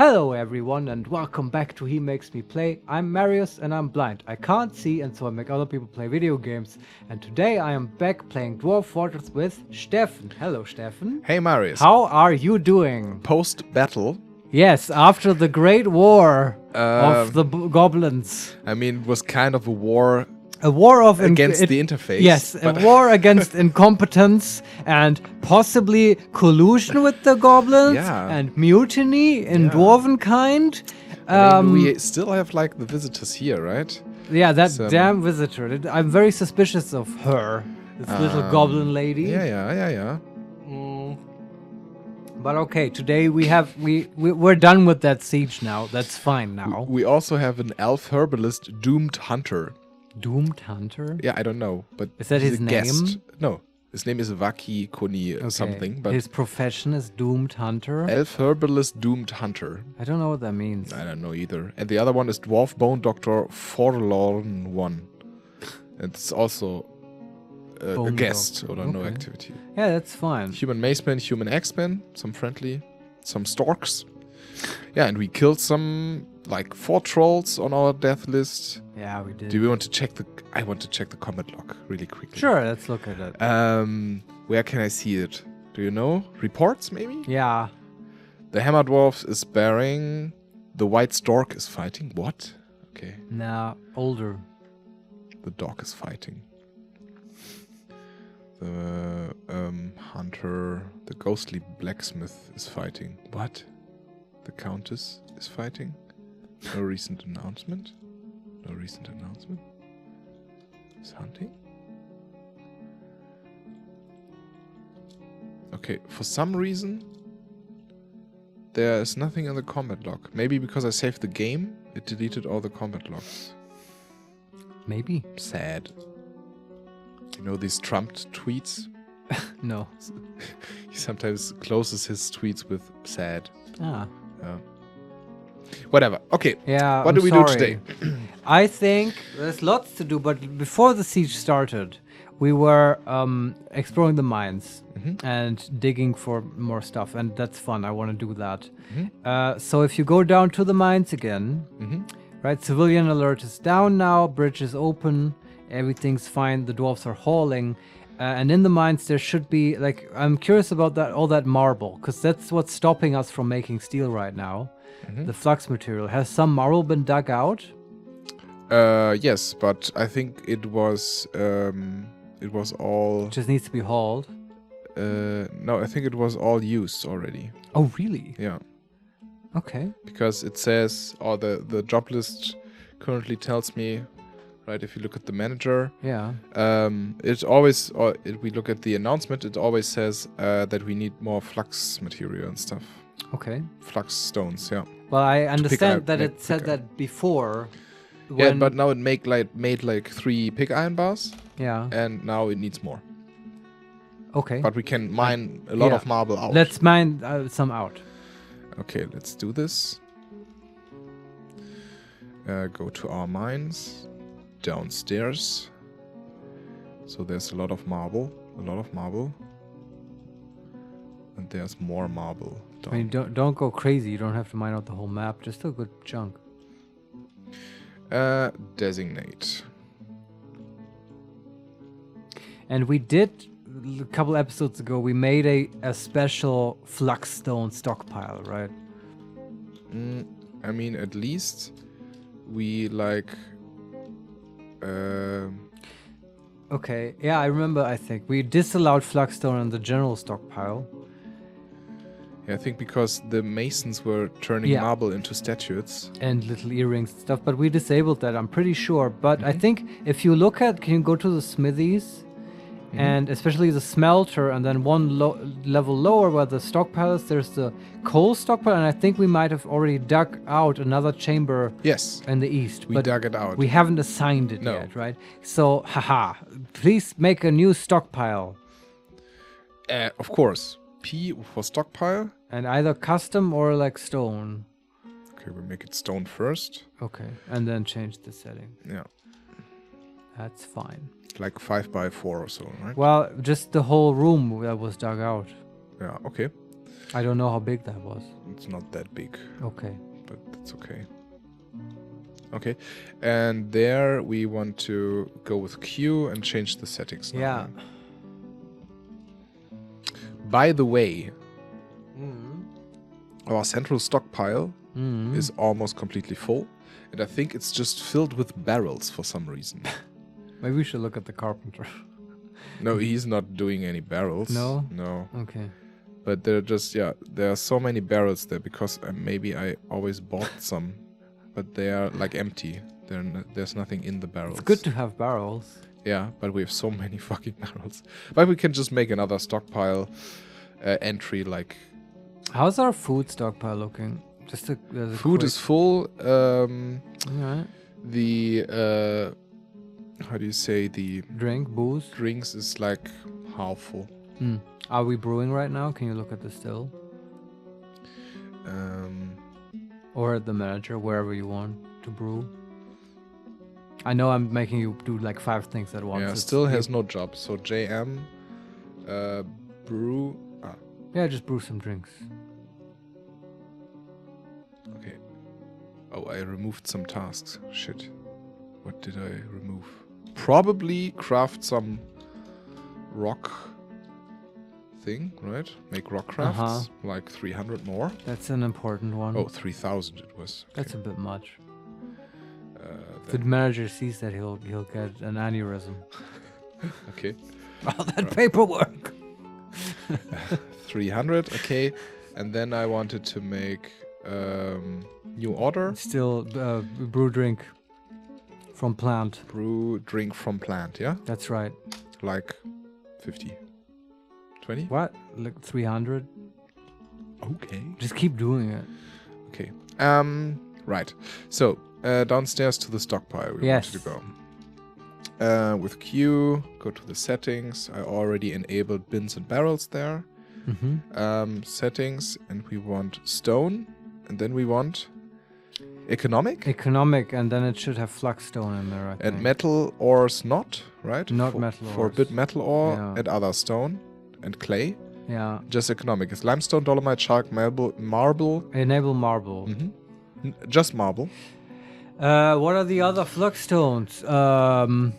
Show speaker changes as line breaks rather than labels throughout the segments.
Hello everyone and welcome back to HeMakesMePlay. I'm Marius and I'm blind. I can't see and so I make other people play video games. And today I am back playing Dwarf Fortress with Steffen. Hello Steffen.
Hey Marius.
How are you doing?
Post-battle.
Yes, after the great war of the goblins.
I mean, it was kind of a war.
A war of
against the interface.
Yes, a war against incompetence and possibly collusion with the goblins and mutiny in dwarven kind.
I mean, we still have like the visitors here, right?
Yeah, that damn visitor. I'm very suspicious of her, this little goblin lady.
Yeah.
But okay, today we're done with that siege now. That's fine now.
We also have an elf herbalist, Doomed Hunter.
Doomed Hunter?
Yeah, I don't know, but
is that his name?
Guest. No, his name is Vaki Koni something. But
his profession is Doomed Hunter.
Elf herbalist, Doomed Hunter.
I don't know what that means.
I don't know either. And the other one is Dwarf Bone Doctor Forlorn One. It's also a guest or no activity.
Yeah, that's fine.
Human Maceman, Human Axeman, some friendly, some Storks. Yeah, and we killed some, like, 4 trolls on our death list.
Yeah, we did.
Do we want to check the... I want to check the combat log really quickly.
Sure, let's look at it.
Where can I see it? Do you know? Reports, maybe?
Yeah.
The Hammer Dwarf is bearing... The White Stork is fighting. What? Okay.
Nah, older.
The dog is fighting. The hunter... The ghostly blacksmith is fighting. What? The Countess is fighting. No recent announcement. No recent announcement. Is hunting. Okay, for some reason there is nothing in the combat log. Maybe because I saved the game, it deleted all the combat logs.
Maybe.
Sad. You know these Trumped tweets?
No.
He sometimes closes his tweets with sad.
Ah.
Whatever. Okay.
Yeah.
What do we do today?
I think there's lots to do, but before the siege started, we were exploring the mines and digging for more stuff, and that's fun. I want to do that. So if you go down to the mines again, right? Civilian alert is down now. Bridge is open. Everything's fine. The dwarves are hauling. And in the mines, there should be, like, I'm curious about that, all that marble, because that's what's stopping us from making steel right now. The flux material. Has some marble been dug out?
Yes, but I think it was all...
It just needs to be hauled?
No, I think it was all used already.
Oh, really?
Yeah.
Okay.
Because it says, or the job list currently tells me, right, if you look at the manager, it always, or if we look at the announcement, it always says that we need more flux material and stuff.
Okay.
Flux stones, yeah.
Well, I understand that it said that before.
Yeah, but now it made like 3 pig iron bars.
Yeah.
And now it needs more.
Okay.
But we can mine a lot of marble out.
Let's mine some out.
Okay, let's do this. Go to our mines. Downstairs. So there's a lot of marble. And there's more marble.
I mean, don't go crazy. You don't have to mine out the whole map. Just a good chunk.
Designate.
And we did, a couple episodes ago, we made a special flux stone stockpile, right?
I mean, at least we like...
Okay, yeah, I remember, I think. We disallowed flux stone in the general stockpile.
Yeah, I think because the masons were turning marble into statuettes.
And little earrings and stuff, but we disabled that, I'm pretty sure. But I think if you look at, can you go to the smithies? And especially the smelter, and then one level lower where the stockpile is, there's the coal stockpile, and I think we might have already dug out another chamber in the east.
We dug it out.
We haven't assigned it yet, right? So, please make a new stockpile.
Of course. P for stockpile.
And either custom or like stone.
Okay, we'll make it stone first.
Okay, and then change the setting.
Yeah.
That's fine.
Like 5 by 4 or so, right?
Well, just the whole room that was dug out.
Yeah, okay.
I don't know how big that was.
It's not that big,
Okay.
but it's okay. Okay, and there we want to go with Q and change the settings now.
Yeah.
By the way, our central stockpile is almost completely full, and I think it's just filled with barrels for some reason.
Maybe we should look at the carpenter.
No, he's not doing any barrels.
No?
No.
Okay.
But they're just, there are so many barrels there because maybe I always bought some, but they are like empty. There's nothing in the barrels.
It's good to have barrels.
Yeah, but we have so many fucking barrels. But we can just make another stockpile entry like...
How's our food stockpile looking? Just a
Food is full.
Alright.
The... how do you say? The...
Booze?
Drinks is like half full.
Are we brewing right now? Can you look at the still? Or at the manager, wherever you want to brew. I know I'm making you do like 5 things at once.
Yeah, still has no job. So JM, brew.
Yeah, just brew some drinks.
Okay. Oh, I removed some tasks. Shit. What did I remove? Probably craft some rock thing, right? Make rock crafts. Like 300 more.
That's an important one.
Oh, 3,000 it was. Okay.
That's a bit much. If the manager sees that, he'll get an aneurysm.
Okay.
All that paperwork.
300, okay. And then I wanted to make new order.
Still brew drink from plant.
Brew drink from plant, yeah?
That's right.
Like 50. 20?
What? Like 300?
Okay.
Just keep doing it.
Okay. Right. So, downstairs to the stockpile we wanted to go. With Q, go to the settings. I already enabled bins and barrels there. Settings, and we want stone, and then we want economic.
Economic, and then it should have flux stone in there, I think.
And metal ores not, right?
Not metal ores.
Forbid metal ore
Yeah.
and other stone and clay.
Yeah.
Just economic. It's limestone, dolomite, chalk, marble.
Enable marble.
Just marble.
What are the other flux stones?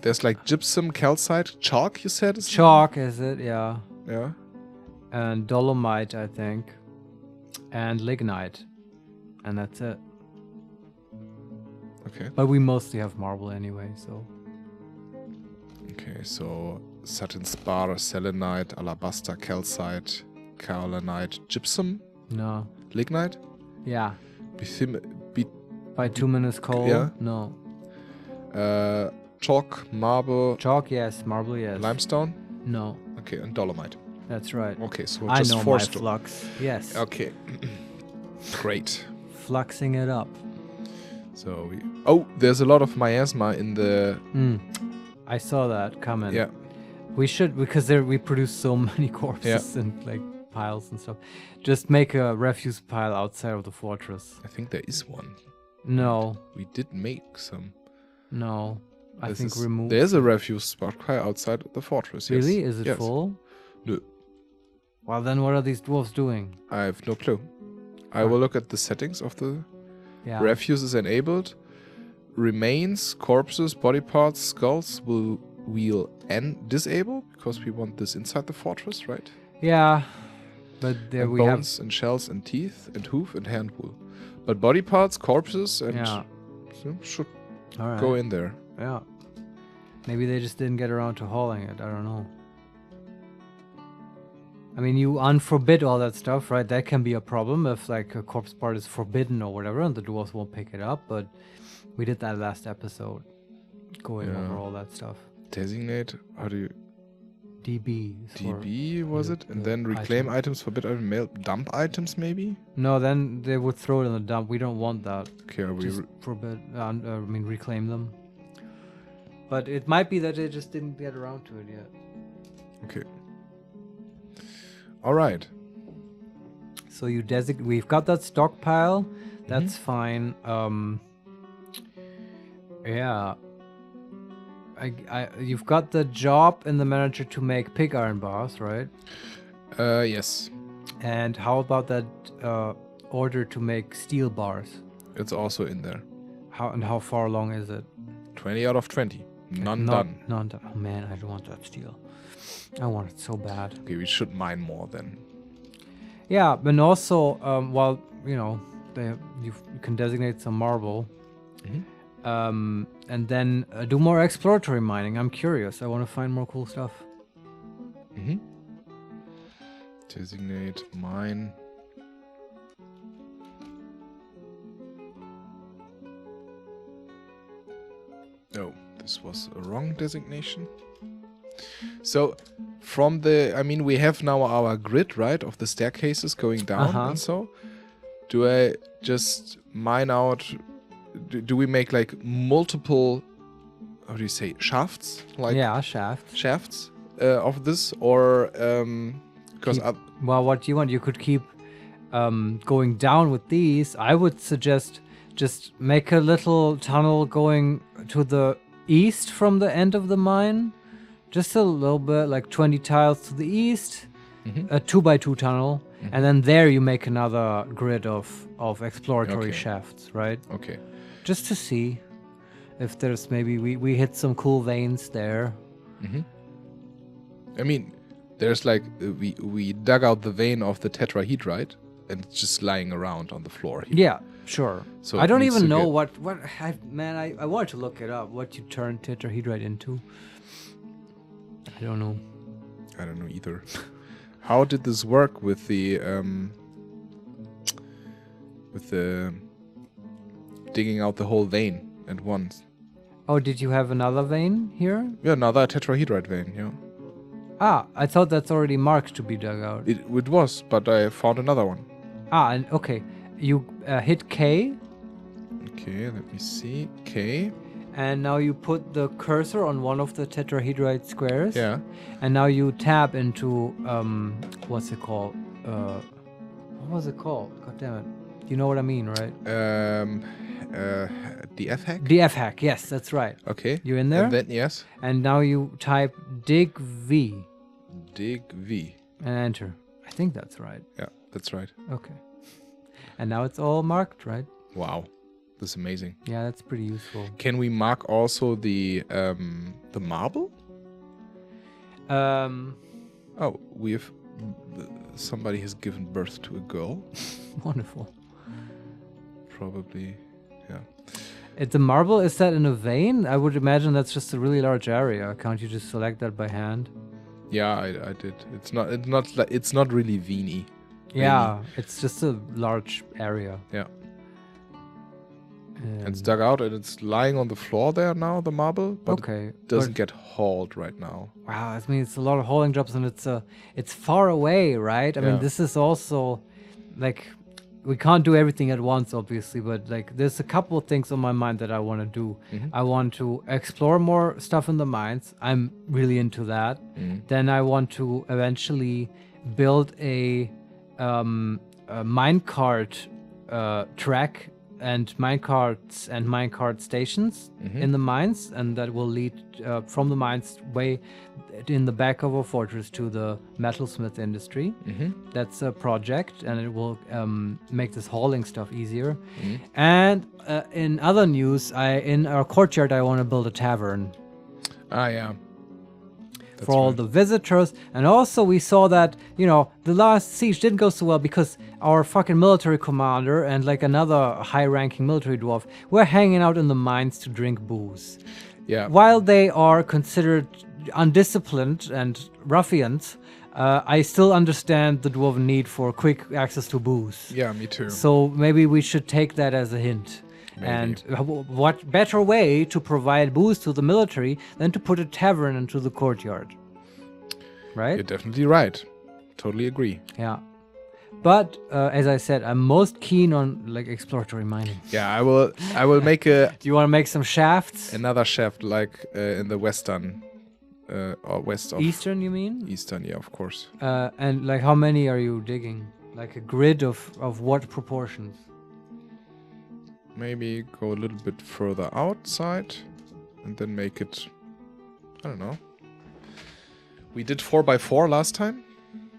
There's like gypsum, calcite, chalk, you said? Is
Chalk, is it? Yeah.
Yeah.
And dolomite, I think. And lignite. And that's it.
Okay.
But we mostly have marble anyway, so...
Okay, so satin spar, selenite, alabaster, calcite, kaolinite, gypsum,
No.
lignite,
Yeah.
bit,
By 2 minutes coal?
Yeah.
No.
chalk, marble,
Chalk, yes. Marble, yes.
limestone.
No.
Okay, and dolomite.
That's right.
Okay, so
I
just
know
4
my
stone.
flux. Yes.
Okay, great.
Fluxing it up.
So there's a lot of miasma in the.
I saw that coming.
Yeah.
We should, because we produce so many corpses and like piles and stuff. Just make a refuse pile outside of the fortress.
I think there is one.
No.
We did make some.
No. I think remove.
There's a refuse stockpile outside the fortress.
Really?
Yes.
Is it
Yes.
full?
No.
Well, then what are these dwarves doing?
I have no clue. I will look at the settings of the refuse is enabled. Remains, corpses, body parts, skulls we'll disable because we want this inside the fortress, right?
Yeah. But there
and
we
bones and shells and teeth and hoof and hand wool. But body parts, corpses, and should go in there.
Yeah. Maybe they just didn't get around to hauling it. I don't know. I mean, you unforbid all that stuff, right? That can be a problem if like a corpse part is forbidden or whatever, and the dwarves won't pick it up. But we did that last episode, going over all that stuff.
Designate. How do you?
DB.
DB was it? And then reclaim items, forbid item, mail, dump items maybe?
No, then they would throw it in the dump. We don't want that.
Okay, are we
just forbid. Reclaim them. But it might be that they just didn't get around to it yet.
Okay. All right.
So you we've got that stockpile. That's fine. Yeah. You've got the job in the manager to make pig iron bars, right?
Yes.
And how about that order to make steel bars?
It's also in there.
How far along is it?
20 out of 20. None
Not
done.
done. Oh man, I don't want that steel. I want it so bad.
Okay, we should mine more then.
Yeah, and also, well, you know, you can designate some marble. And then do more exploratory mining. I'm curious. I want to find more cool stuff.
Designate mine. Oh, this was a wrong designation. So, from the... I mean, we have now our grid, right, of the staircases going down and so. Do I just mine out... Do we make, like, multiple... How do you say? Shafts? Like
Yeah, shafts.
Shafts of this? Or... because...
Well, what do you want? You could keep going down with these. I would suggest just make a little tunnel going to the east from the end of the mine. Just a little bit, like 20 tiles to the east. A 2x2 tunnel. And then there you make another grid of exploratory shafts, right?
Okay.
Just to see if there's maybe we hit some cool veins there.
I mean, there's like we dug out the vein of the tetrahedrite and it's just lying around on the floor here.
Yeah, sure.
So
I don't even know what I wanted to look it up. What you turn tetrahedrite into? I don't know.
I don't know either. How did this work with the digging out the whole vein at once?
Oh, did you have another vein here?
Yeah, another tetrahedrite vein, yeah.
Ah, I thought that's already marked to be dug out.
It was, but I found another one.
Ah, and okay. You hit K.
Okay, let me see. K.
And now you put the cursor on one of the tetrahedrite squares.
Yeah.
And now you tap into, what's it called? What was it called? God damn it. You know what I mean, right?
The F-hack?
The F-hack, yes, that's right.
Okay.
You in there?
And then, yes.
And now you type dig V.
Dig V.
And enter. I think that's right.
Yeah, that's right.
Okay. And now it's all marked, right?
Wow. This is amazing.
Yeah, that's pretty useful.
Can we mark also the marble? Oh, we have... Somebody has given birth to a girl.
Wonderful.
Probably, yeah.
The marble, is that in a vein? I would imagine that's just a really large area. Can't you just select that by hand?
Yeah, I did. It's not really veiny.
Yeah, it's just a large area.
Yeah. It's dug out and it's lying on the floor there now, the marble. But it doesn't get hauled right now.
Wow, I mean, it's a lot of hauling jobs and it's far away, right? I mean, this is also, like, we can't do everything at once, obviously, but, like, there's a couple of things on my mind that I want to do. I want to explore more stuff in the mines. I'm really into that. Then I want to eventually build a minecart track and minecarts and minecart stations in the mines, and that will lead from the mines way in the back of a fortress to the metalsmith industry. That's a project, and it will make this hauling stuff easier. And in other news, in our courtyard, I want to build a tavern.
Ah, yeah.
For all the visitors. And also we saw that, you know, the last siege didn't go so well because our fucking military commander and like another high-ranking military dwarf were hanging out in the mines to drink booze.
Yeah.
While they are considered undisciplined and ruffians, I still understand the dwarven need for quick access to booze.
Yeah, me too.
So maybe we should take that as a hint.
Maybe.
And what better way to provide booze to the military than to put a tavern into the courtyard? Right?
You're definitely right. Totally agree.
Yeah. But as I said, I'm most keen on like exploratory mining.
Yeah, I will make
Do you want to make some shafts?
another shaft like in the western or west of
Eastern, you mean?
Eastern, yeah, of course.
And like how many are you digging? Like a grid of what proportions?
Maybe go a little bit further outside and then make it, I don't know. We did 4x4 last time.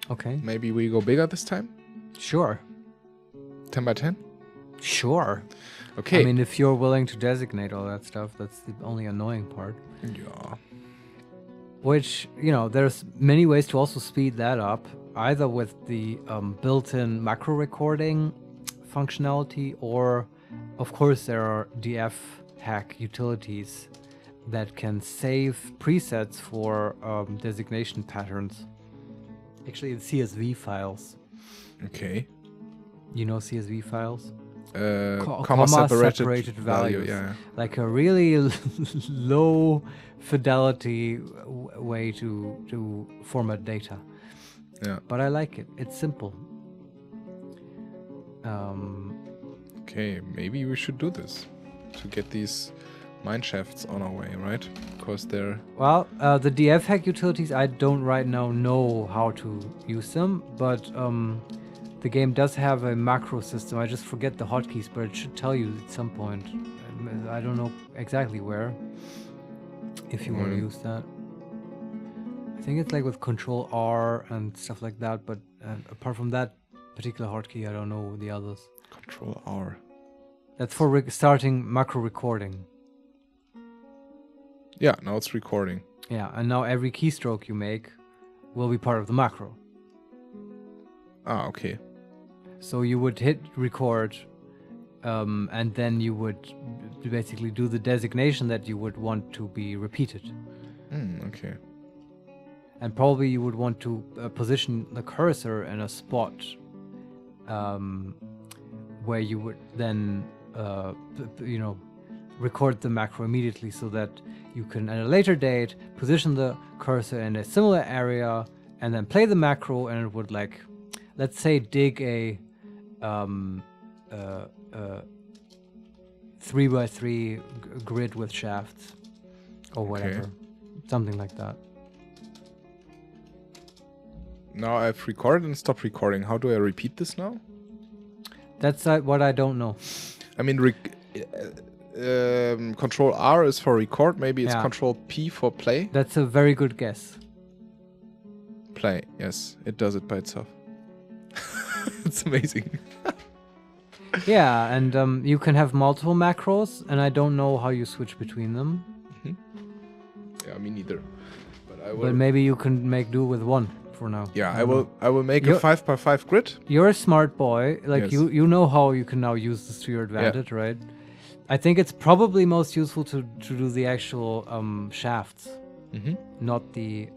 Okay.
Maybe we go bigger this time?
Sure.
10 by 10?
Sure.
Okay.
I mean, if you're willing to designate all that stuff, that's the only annoying part.
Yeah.
Which, there's many ways to also speed that up, either with the built-in macro recording functionality, or, of course, there are DF hack utilities that can save presets for designation patterns. Actually, in CSV files.
Okay.
You know CSV files?
Comma separated
values.
Yeah.
Like a really low fidelity way to format data.
Yeah.
But I like it. It's simple.
Okay, maybe we should do this to get these mine shafts on our way, right? Because they're...
Well, the DF hack utilities, I don't right now know how to use them, but the game does have a macro system. I just forget the hotkeys, but it should tell you at some point. I don't know exactly where, if you want to use that. I think it's like with Control R and stuff like that, but apart from that particular hotkey, I don't know the others.
Control R.
That's for starting macro recording.
Yeah, now it's recording.
Yeah, and now every keystroke you make will be part of the macro.
Ah, okay.
So you would hit record, and then you would basically do the designation that you would want to be repeated.
Okay.
And probably you would want to position the cursor in a spot where you would then, record the macro immediately, so that you can, at a later date, position the cursor in a similar area and then play the macro, and it would, like, let's say, dig a 3x3 grid with shafts or whatever.
Okay.
Something like that.
Now I've recorded and stopped recording. How do I repeat this now?
That's what I don't know.
I mean, Control R is for record. Maybe it's
Yeah.
Control P for play.
That's a very good guess.
Play, yes. It does it by itself. It's amazing.
Yeah, and you can have multiple macros, and I don't know how you switch between them.
Yeah, me neither. But I will.
But maybe you can make do with one for now.
Yeah,
don't know.
I will make a
You're-
5x5 grid.
You're a smart boy. Like,
Yes.
you know how you can now use this to your advantage, right? I think it's probably most useful to do the actual shafts, not the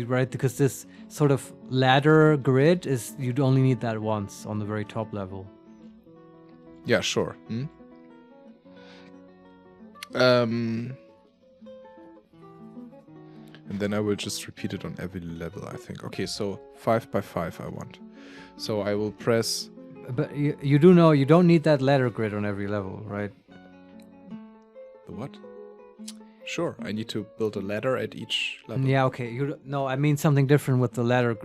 right, because this sort of ladder grid is, you'd only need that once on the very top level.
Yeah, sure. And then I will just repeat it on every level, I think. Okay, so 5x5 I want. So I will press...
But you do know you don't need that ladder grid on every level, right?
The what? Sure, I need to build a ladder at each level.
Yeah, okay. No, I mean something different with the ladder.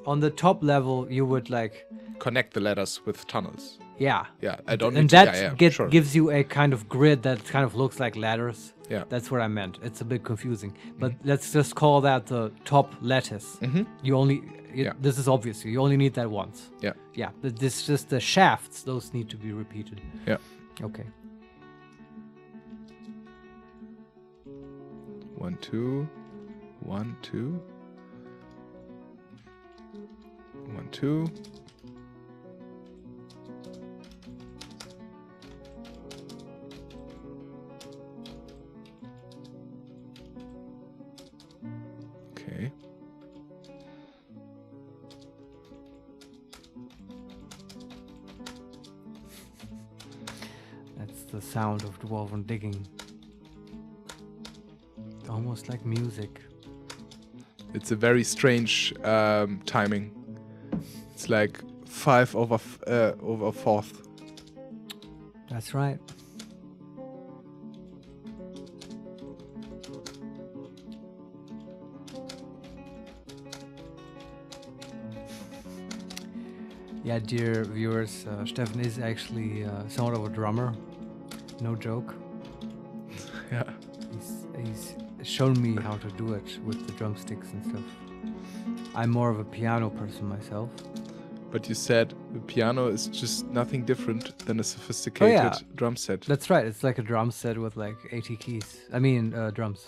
On the top level, you would, like...
Connect the ladders with tunnels.
Yeah.
Yeah, I don't need
And
to...
that
sure.
gives you a kind of grid that kind of looks like ladders.
Yeah.
That's what I meant. It's a bit confusing. But let's just call that the top lattice. You only... This is obvious. You only need that once.
Yeah.
Yeah. This just the shafts. Those need to be repeated.
Yeah.
Okay.
1, 2. 1, 2. 1, 2. Okay.
That's the sound of dwarven digging. Almost like music.
It's a very strange timing. It's like 5 over 4th.
That's right. Yeah, dear viewers, Steffen is actually somewhat of a drummer. No joke.
Yeah.
He's shown me how to do it with the drumsticks and stuff. I'm more of a piano person myself.
But you said the piano is just nothing different than a sophisticated drum set.
That's right. It's like a drum set with like 80 keys. I mean, drums.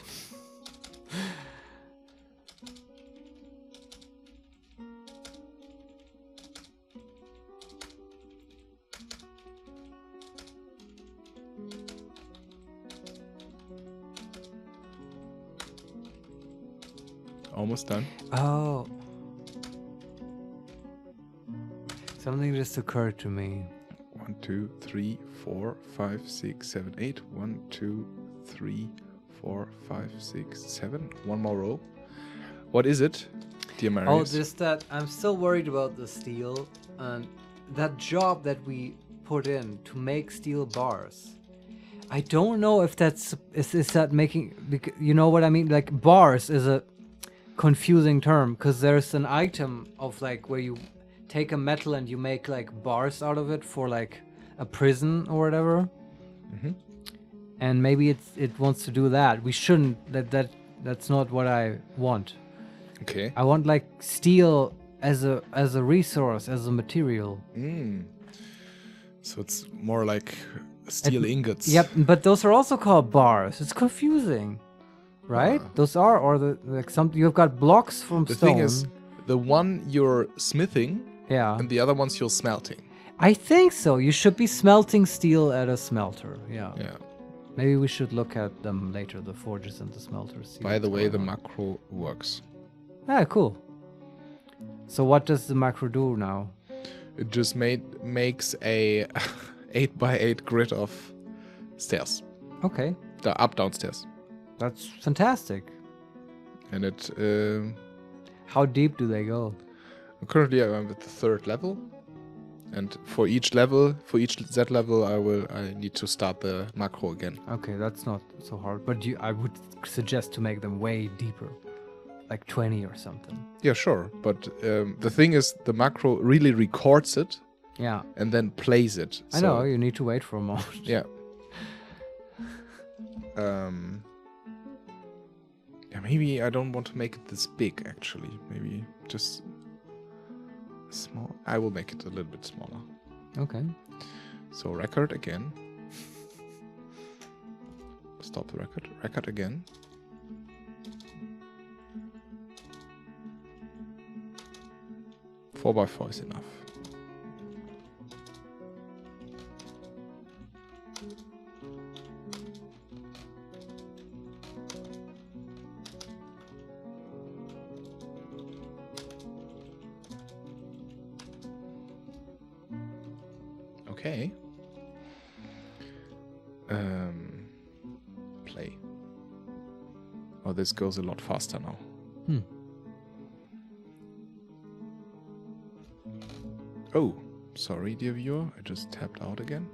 Almost done.
Oh. Something just occurred to me.
1, 2, 3, 4, 5, 6, 7, 8. 1, 2, 3, 4, 5, 6, 7. One more row. What is it, dear Marius?
Oh, just that I'm still worried about the steel and that job that we put in to make steel bars. I don't know if that's is that making, you know what I mean? Like bars is a confusing term because there's an item of like where you take a metal and you make like bars out of it for like a prison or whatever.
Mm-hmm.
And maybe it wants to do that. We shouldn't. That's not what I want.
Okay.
I want like steel as a resource, as a material.
So it's more like steel ingots.
Yep, but those are also called bars. It's confusing, right? Those are, or the like some you've got blocks from
The
stone.
thing is, the one you're smithing,
yeah,
and the other ones you're smelting.
I think so. You should be smelting steel at a smelter. Yeah.
Yeah.
Maybe we should look at them later, the forges and the smelters.
By the way, the macro works.
Ah, cool. So what does the macro do now?
It just makes a 8x8 grid of stairs.
Okay,
The up-down stairs.
that's fantastic.
And it...
How deep do they go?
currently I'm at the 3rd level. And for each level, for each Z level, I need to start the macro again.
Okay, that's not so hard. But I would suggest to make them way deeper. Like 20 or something.
Yeah, sure. But the thing is, the macro really records it
Yeah.
and then plays it.
I know, you need to wait for a moment.
Yeah. Yeah, maybe I don't want to make it this big, actually. Maybe just small. I will make it a little bit smaller.
Okay.
So record again. Stop the record. Record again. Four by 4 is enough. Okay. Play. Oh, this goes a lot faster now. Oh, sorry, dear viewer. I just tapped out again.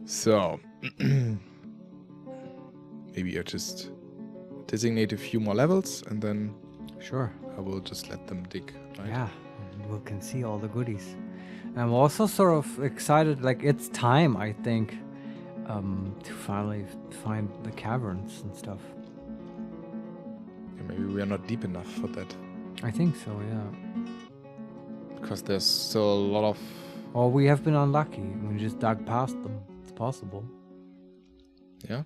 So, maybe I just designate a few more levels and then
Sure.
I will just let them dig. Right?
Yeah. We can see all the goodies. I'm also sort of excited, like it's time, I think, to finally find the caverns and stuff.
Yeah, maybe we are not deep enough for that.
I think so, yeah.
Because there's still a lot of...
Or we have been unlucky. We just dug past them. It's possible.
Yeah?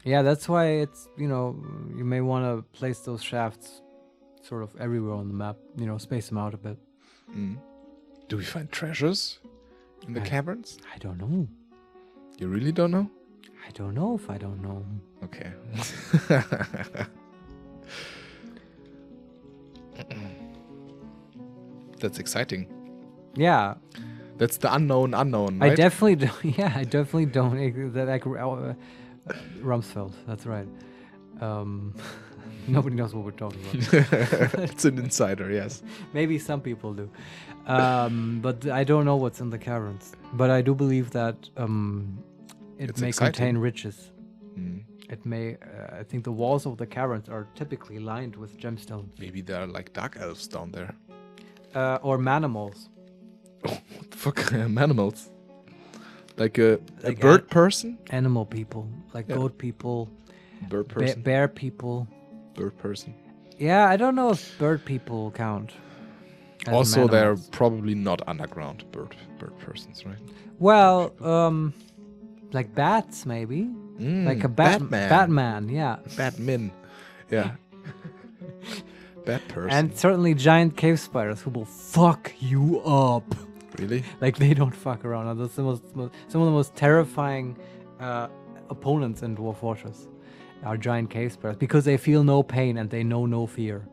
Yeah, that's why it's, you may want to place those shafts sort of everywhere on the map. Space them out a bit.
Mm. Do we find treasures in the caverns?
I don't know.
You really don't know?
I don't know if I don't know.
Okay. That's exciting.
Yeah.
That's the unknown, right?
I definitely don't. Yeah, I definitely don't. That like Rumsfeld. That's right. Nobody knows what we're talking about.
It's an insider, yes.
Maybe some people do. But I don't know what's in the caverns. But I do believe that it
It's
may
exciting.
contain riches.
Mm.
It may. I think the walls of the caverns are typically lined with gemstones.
Maybe there are like dark elves down there.
Or manimals.
Oh, what the fuck? Animals? Like a
Like
bird person?
Animal people, like
Yeah.
goat people,
Bird person.
Bear people.
Bird person.
Yeah, I don't know if bird people count. as
Also, they're
animals.
probably not underground bird persons, right?
Well, like bats maybe. Like a
Batman.
Batman, yeah.
Batman. Yeah. Bat person.
And certainly giant cave spiders who will fuck you up.
Really?
Like they don't fuck around. That's some of the most terrifying opponents in Dwarf Fortress are giant cave spiders because they feel no pain and they know no fear.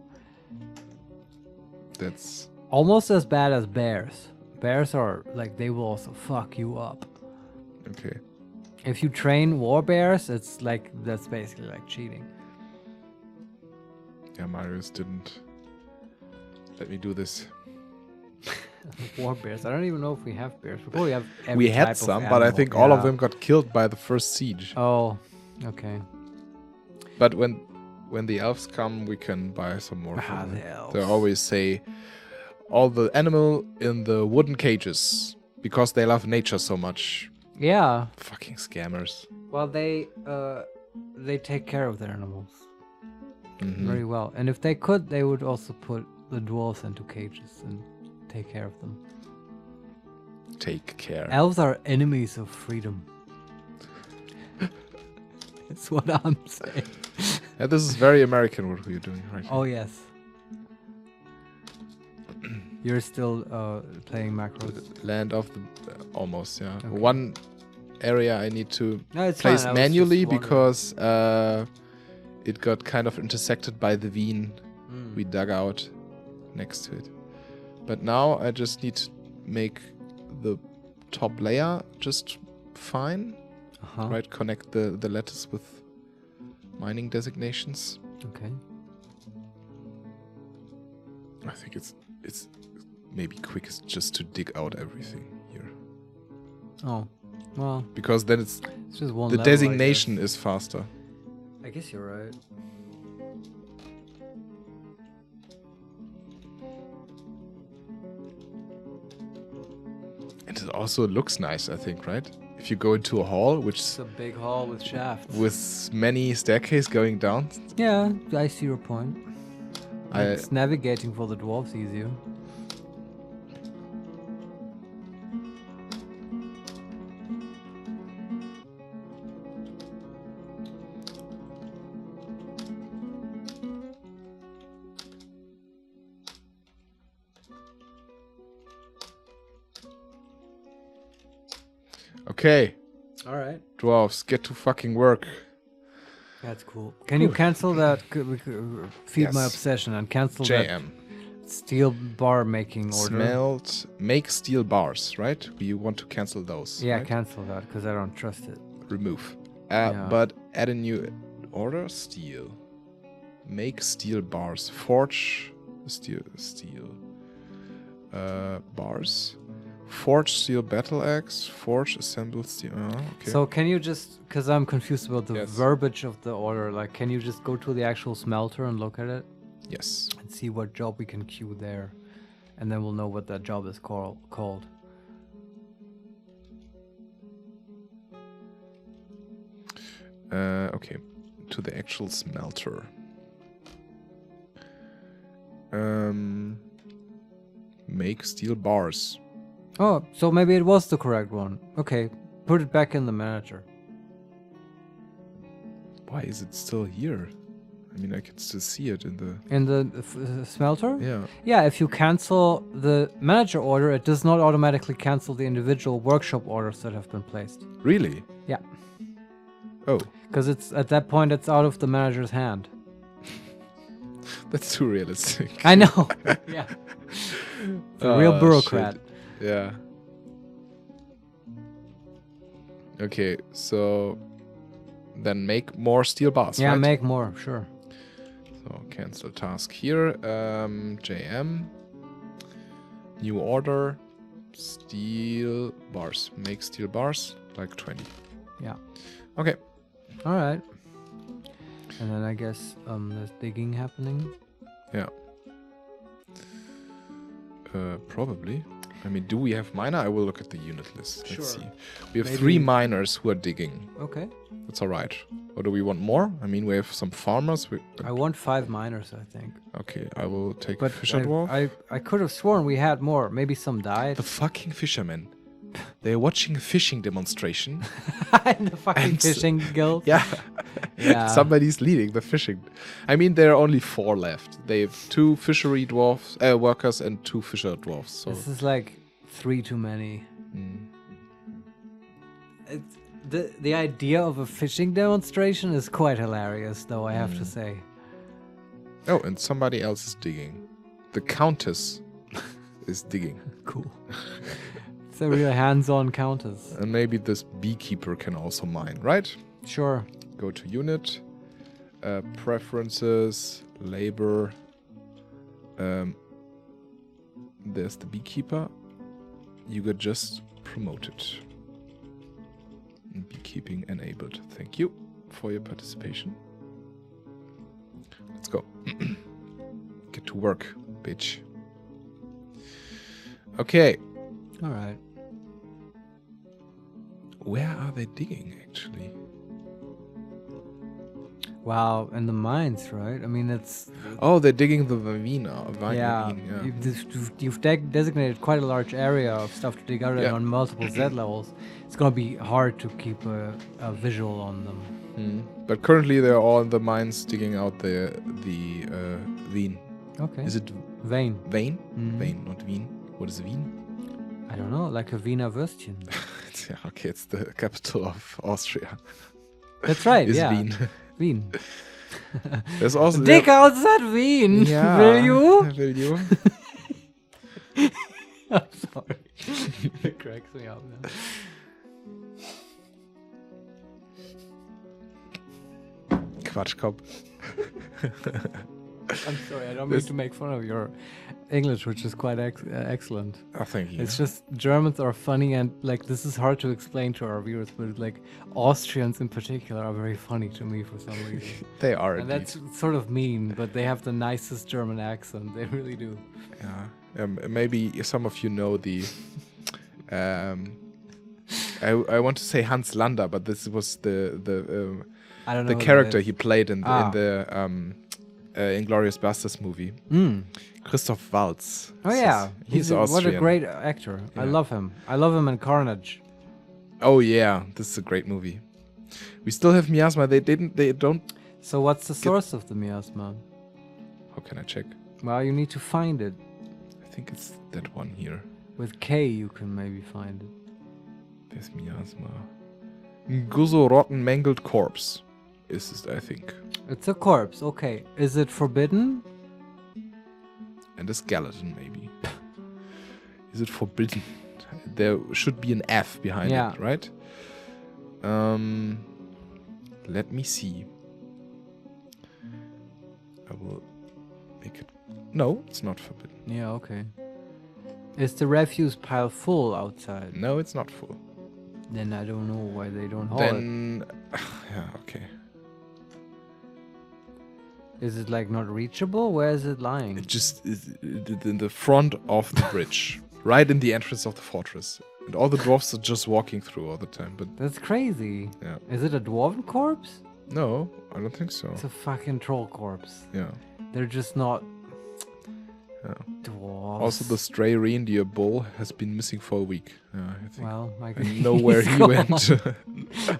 That's
Almost as bad as bears. Bears are like they will also fuck you up.
okay.
If you train war bears, it's like that's basically like cheating.
Yeah, Marius didn't let me do this.
War bears. I don't even know if we have bears. We probably have every
We
type
had
of
some, but I
animal.
think all of
Yeah.
them got killed by the first siege.
Oh, okay.
But when the elves come, we can buy some more.
Ah,
from them.
the elves.
They always say all the animal in the wooden cages because they love nature so much.
Yeah.
Fucking scammers.
Well, they take care of their animals
Mhm.
very well. And if they could, they would also put the dwarves into cages and take care of them.
Take care.
Elves are enemies of freedom. That's what I'm saying.
Yeah, this is very American what we're doing right
Oh, yes. You're still playing macros.
here. Land of the almost, yeah.
Okay.
One area I need to
No, it's
place
fine. I was
manually
just wondering.
because it got kind of intersected by the vein
Mm.
we dug out next to it. But now I just need to make the top layer just fine.
Uh-huh.
Right, connect the letters with mining designations.
Okay.
I think it's maybe quickest just to dig out everything here.
Oh, well,
Because then it's
it's just one
the
level, I
designation is faster.
guess. I guess you're right.
And it also looks nice, I think, right? If you go into a hall, which
It's a big hall with shafts.
with many staircase going down,
Yeah, I see your point.
I
It's navigating for the dwarves easier.
okay,
All right.
dwarves, get to fucking work.
That's cool. Can you cancel that? Feed my
Yes.
obsession and cancel that
JM.
steel bar making order.
Smelt, make steel bars, right? You want to cancel those.
Yeah,
right?
cancel that because I don't trust it.
Remove.
Yeah.
But add a new order. Steel. Make steel bars. Forge steel bars. Forge steel battle axe. Forge assemble steel. Okay.
So can you just, because I'm confused about the
Yes.
verbiage of the order, like can you just go to the actual smelter and look at it
yes.
and see what job we can queue there, and then we'll know what that job is called.
Okay. To the actual smelter. Make steel bars.
Oh, so maybe it was the correct one. Okay, put it back in the manager.
Why is it still here? I mean, I can still see it in the.
In the smelter?
Yeah.
Yeah, if you cancel the manager order, it does not automatically cancel the individual workshop orders that have been placed.
Really?
Yeah.
Oh,
Because it's at that point it's out of the manager's hand.
that's too realistic.
I know. Yeah. It's a real
Oh,
bureaucrat.
shit. Yeah. Okay, so then make more steel bars.
Yeah,
right?
make more, sure.
So cancel task here. JM. New order. Steel bars. Make steel bars. Like 20.
Yeah.
Okay.
All right. And then I guess there's digging happening.
Yeah. Probably. I mean, do we have miner? I will look at the unit list. Let's
Sure.
see. We have
Maybe-
3 miners who are digging.
Okay.
That's all right. Or do we want more? I mean, we have some farmers.
I want 5 miners, I think.
Okay, I will take
But
Fisher Dwarf.
I could have sworn we had more. Maybe some died.
The fucking fishermen. They're watching a fishing demonstration.
In the fucking
And s-
fishing guild.
Yeah.
Yeah.
Somebody's leading the fishing. I mean, there are only 4 left. They have 2 fishery dwarfs, workers and 2 fisher dwarfs. So
This is like 3 too many. It's, the idea of a fishing demonstration is quite hilarious, though, I have to say.
Oh, and somebody else is digging. The countess is digging.
Cool. It's a real hands-on countess.
And maybe this beekeeper can also mine, right?
Sure.
Go to unit, preferences, labor. There's the beekeeper. You got just promoted. Beekeeping enabled. Thank you for your participation. Let's go. Get to work, bitch. Okay.
All right.
Where are they digging, actually?
Wow, and the mines, right? I mean, it's...
Oh, they're digging the Vavina.
Yeah, you've designated quite a large area of stuff to dig out and on multiple Z levels. It's going to be hard to keep a visual on them.
But currently they're all in the mines digging out the vein.
Okay.
Is it
Vein.
vein?
Mhm.
Vein, not Wien. What is Wien?
I don't know, like a Wiener Würstchen.
Yeah, okay, it's the capital of Austria.
That's right,
Is
yeah.
Wien.
Wien.
There's also
Dig out that Wien,
Yeah.
will you?
Will you?
I'm sorry. It cracks me up now.
Quatschkopf.
I'm sorry, I don't mean to make fun of your English, which is quite excellent.
Oh, thank you.
It's just Germans are funny, and like this is hard to explain to our viewers, but like Austrians in particular are very funny to me for some reason.
They are
And
indeed.
that's sort of mean, but they have the nicest German accent. They really do.
Yeah. Maybe some of you know the. I want to say Hans Lander, but this was the
I don't know
the
who that
character
is.
he played in the Inglourious Basterds movie. Christoph Waltz.
Oh yeah,
He's
what
Austrian.
a great actor. I
Yeah.
love him. I love him in Carnage.
Oh yeah, this is a great movie. We still have miasma. They don't.
So what's the source of the miasma?
How can I check?
Well, you need to find it.
I think it's that one here.
With K, you can maybe find it.
There's miasma. Guzo rotten mangled corpse. Is it, I think.
It's a corpse. Okay. Is it forbidden?
And a skeleton, maybe. Is it forbidden? There should be an F behind
Yeah.
it, right? Let me see. I will make it. No, it's not forbidden.
Yeah. Okay. Is the refuse pile full outside?
No, it's not full.
Then I don't know why they don't haul it.
Then, yeah, okay.
Is it like not reachable? Where is it lying?
It just is in the front of the bridge, right in the entrance of the fortress, and all the dwarfs are just walking through all the time. But
That's crazy.
yeah,
Is it a dwarven corpse?
no, I don't think so.
It's a fucking troll corpse.
Yeah.
They're just not
Yeah.
dwarves.
Also, the stray reindeer bull has been missing for a week. Yeah, I think.
Well, I
I
can
know where he went.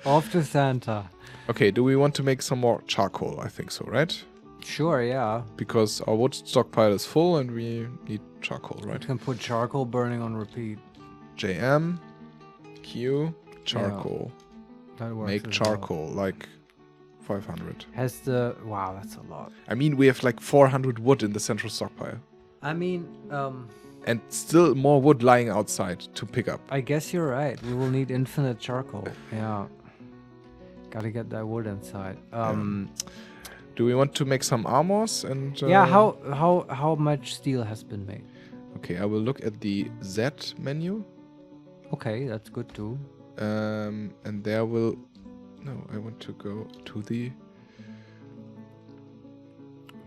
Off to Santa.
Okay, do we want to make some more charcoal? I think so, right?
Sure, yeah.
Because our wood stockpile is full and we need charcoal,
You
right?
can put charcoal burning on repeat.
JM, Q, charcoal.
That works.
Make
as well.
charcoal, like 500.
Has the... Wow, that's a lot.
I mean, we have like 400 wood in the central stockpile.
I mean,
And still more wood lying outside to pick up.
I guess you're right. We will need infinite charcoal. Yeah. Gotta get that wood inside.
Do we want to make some armors? And
Yeah, how much steel has been made?
Okay, I will look at the Z menu.
Okay, that's good too.
And there will... No, I want to go to the...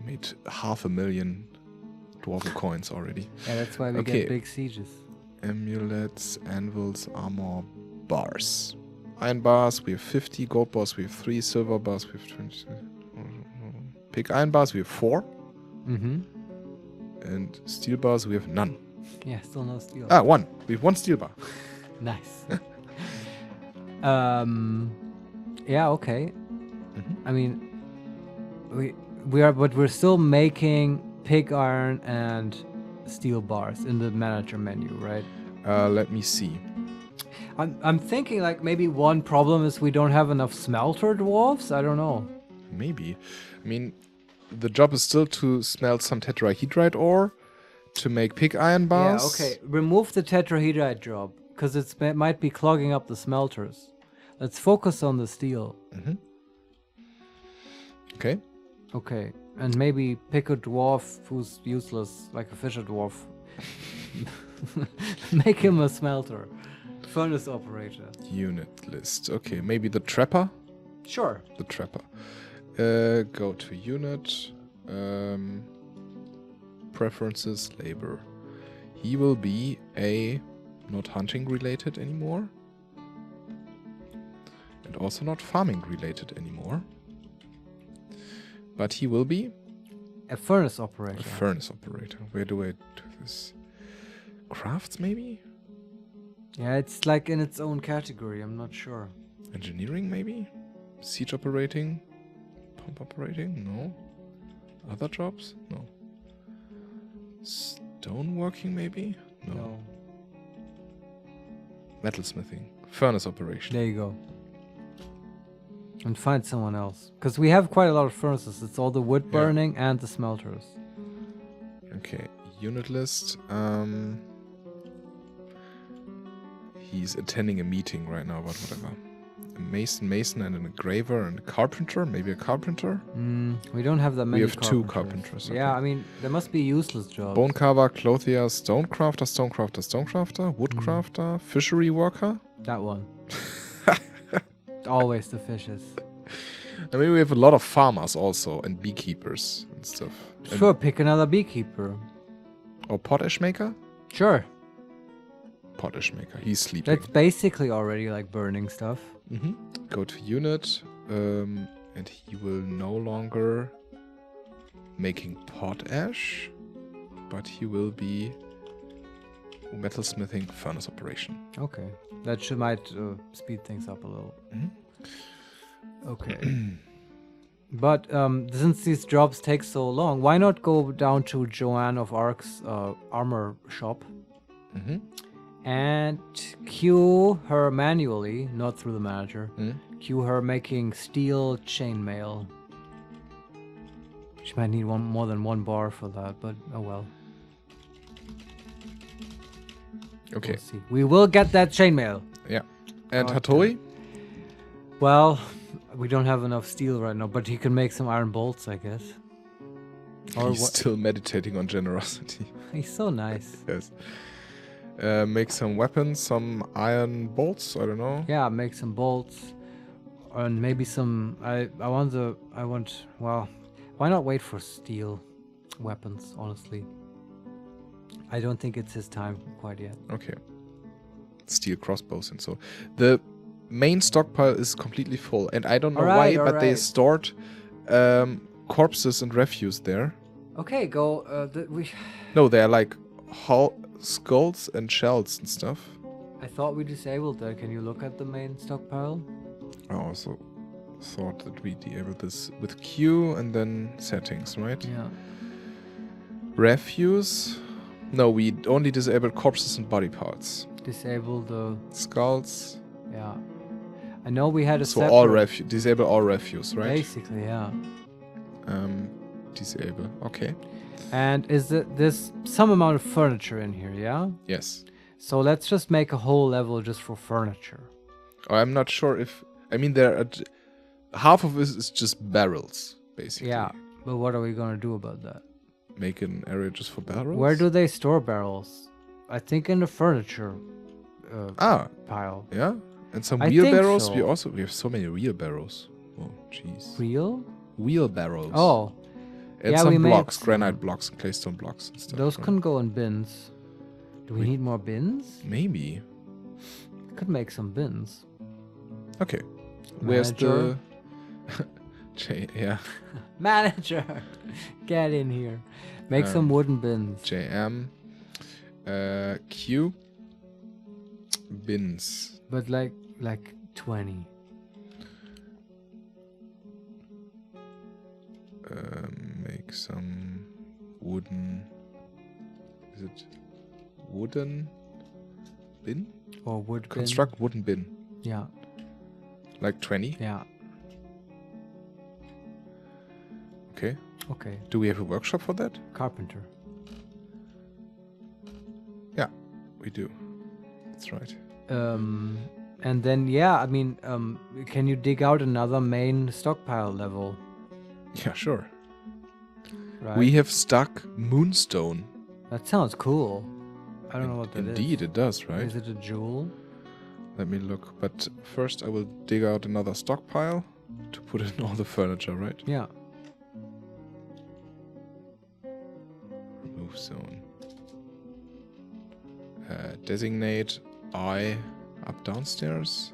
Made 500,000 dwarven coins already.
Yeah, that's why we
Okay.
get big sieges.
Amulets, anvils, armor, bars. Iron bars, we have 50. Gold bars, we have 3. Silver bars, we have 20. Pig iron bars, we have 4.
Mm-hmm.
And steel bars, we have none.
Yeah, still no steel.
1. We have 1 steel bar.
Nice. Yeah, okay. I mean, we're still making pig iron and steel bars in the manager menu, right?
Let me see.
I'm thinking like maybe one problem is we don't have enough smelter dwarves. I don't know.
Maybe. I mean, the job is still to smelt some tetrahedrite ore to make pig iron bars.
Yeah, okay. Remove the tetrahedrite job because it might be clogging up the smelters. Let's focus on the steel.
Okay.
Okay. And maybe pick a dwarf who's useless, like a fisher dwarf. Make him a smelter. Furnace operator.
Unit list. Okay, maybe the trapper?
Sure.
The trapper. Go to unit. Preferences, labor. He will be not hunting related anymore. And also not farming related anymore. But he will be
a furnace operator.
A furnace operator. Where do I do this? Crafts, maybe?
Yeah, it's like in its own category. I'm not sure.
Engineering, maybe? Siege operating? Pump operating? No. Other jobs? No. Stoneworking, maybe? No. Metalsmithing. Furnace operation.
There you go. And find someone else. Because we have quite a lot of furnaces. It's all the wood burning and the smelters.
Okay. Unit list. He's attending a meeting right now, but whatever. A mason, and an engraver, and a carpenter. Maybe a carpenter?
We don't have that many.
We have 2 carpenters. Okay.
Yeah, I mean, there must be useless jobs.
Bone carver, clothier, stonecrafter, woodcrafter, fishery worker.
That one. Always the fishes.
I mean, we have a lot of farmers also, and beekeepers and stuff.
Sure, pick another beekeeper.
Or potash maker?
Sure.
Potash maker. He's sleeping.
That's basically already like burning stuff.
Go to unit, and he will no longer making potash, but he will be metalsmithing furnace operation.
Okay, that might speed things up a little. Okay. But since these jobs take so long, why not go down to Joanne of Arc's armor shop and queue her manually, not through the manager, queue her making steel chainmail. She might need more than 1 bar for that, but oh well.
Okay.
We'll see. We will get that chainmail.
Yeah. And Hattori?
Well, we don't have enough steel right now, but he can make some iron bolts, I guess. Or
He's still meditating on generosity.
He's so nice.
Yes. Make some weapons, some iron bolts, I don't know.
Yeah, make some bolts. And maybe some... Well, why not wait for steel weapons, honestly? I don't think it's his time quite yet.
Okay. Steel crossbows and so. The main stockpile is completely full. And I don't know why, but they stored corpses and refuse there.
Okay, go...
No, they're like skulls and shells and stuff.
I thought we disabled that. Can you look at the main stockpile?
I also thought that we disabled this with Q and then settings, right?
Yeah.
Refuse. No, we only disabled corpses and body parts.
Disable the...
Skulls.
Yeah. I know we had a
So all disable all refuse, right?
Basically, yeah.
Disable. Okay.
And is there's some amount of furniture in here, yeah?
Yes.
So let's just make a whole level just for furniture.
Oh, I'm not sure if... I mean, there are... Half of this is just barrels, basically.
Yeah, but what are we going to do about that?
Make an area just for barrels?
Where do they store barrels? I think in the furniture pile.
Yeah? And some
I
wheelbarrows?
think so.
We have so many wheelbarrows. Oh, jeez. Wheelbarrows.
Oh.
And
yeah,
some
we
blocks,
made
granite blocks, and claystone blocks and stuff.
Those
right?
can go in bins. Do we need more bins?
Maybe.
Could make some bins.
Okay. Where's
Manager.
the... yeah.
Manager! Get in here. Make some wooden bins.
JM. Q. Bins.
But like 20.
Make some wooden... Is it wooden bin?
Or wood bin.
Construct wooden bin.
Yeah.
Like 20?
Yeah.
Okay.
Okay.
Do we have a workshop for that?
Carpenter.
Yeah, we do. That's right.
And then, yeah, I mean, can you dig out another main stockpile level?
Yeah, sure.
Right?
We have stuck moonstone.
That sounds cool. I don't know what that is.
Indeed, it does, right?
Is it a jewel?
Let me look. But first I will dig out another stockpile to put in all the furniture, right?
Yeah.
Remove zone. Designate I up downstairs.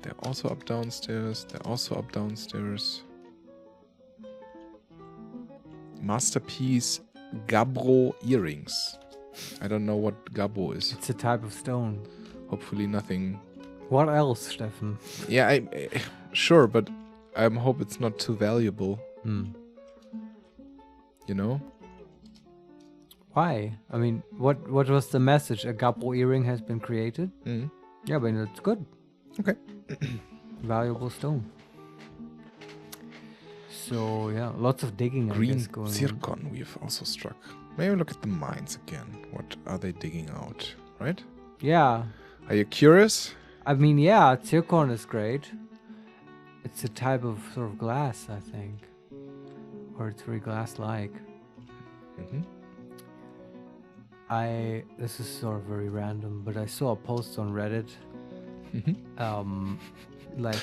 They're also up downstairs. They're also up downstairs. Masterpiece Gabbro earrings. I don't know what Gabbro is.
It's a type of stone.
Hopefully nothing.
What else, Steffen?
Yeah, I sure, but I hope it's not too valuable.
Hmm.
You know?
Why? I mean, what was the message? A Gabbro earring has been created?
Mm.
Yeah, but it's good.
Okay.
Valuable stone. So, yeah, lots of digging, I
Green
guess, going on.
zircon we've also struck. Maybe look at the mines again. What are they digging out, right?
Yeah.
Are you curious?
I mean, yeah, zircon is great. It's a type of sort of glass, I think. Or it's very glass-like.
Mm-hmm.
This is sort of very random, but I saw a post on Reddit.
Mm-hmm.
Like,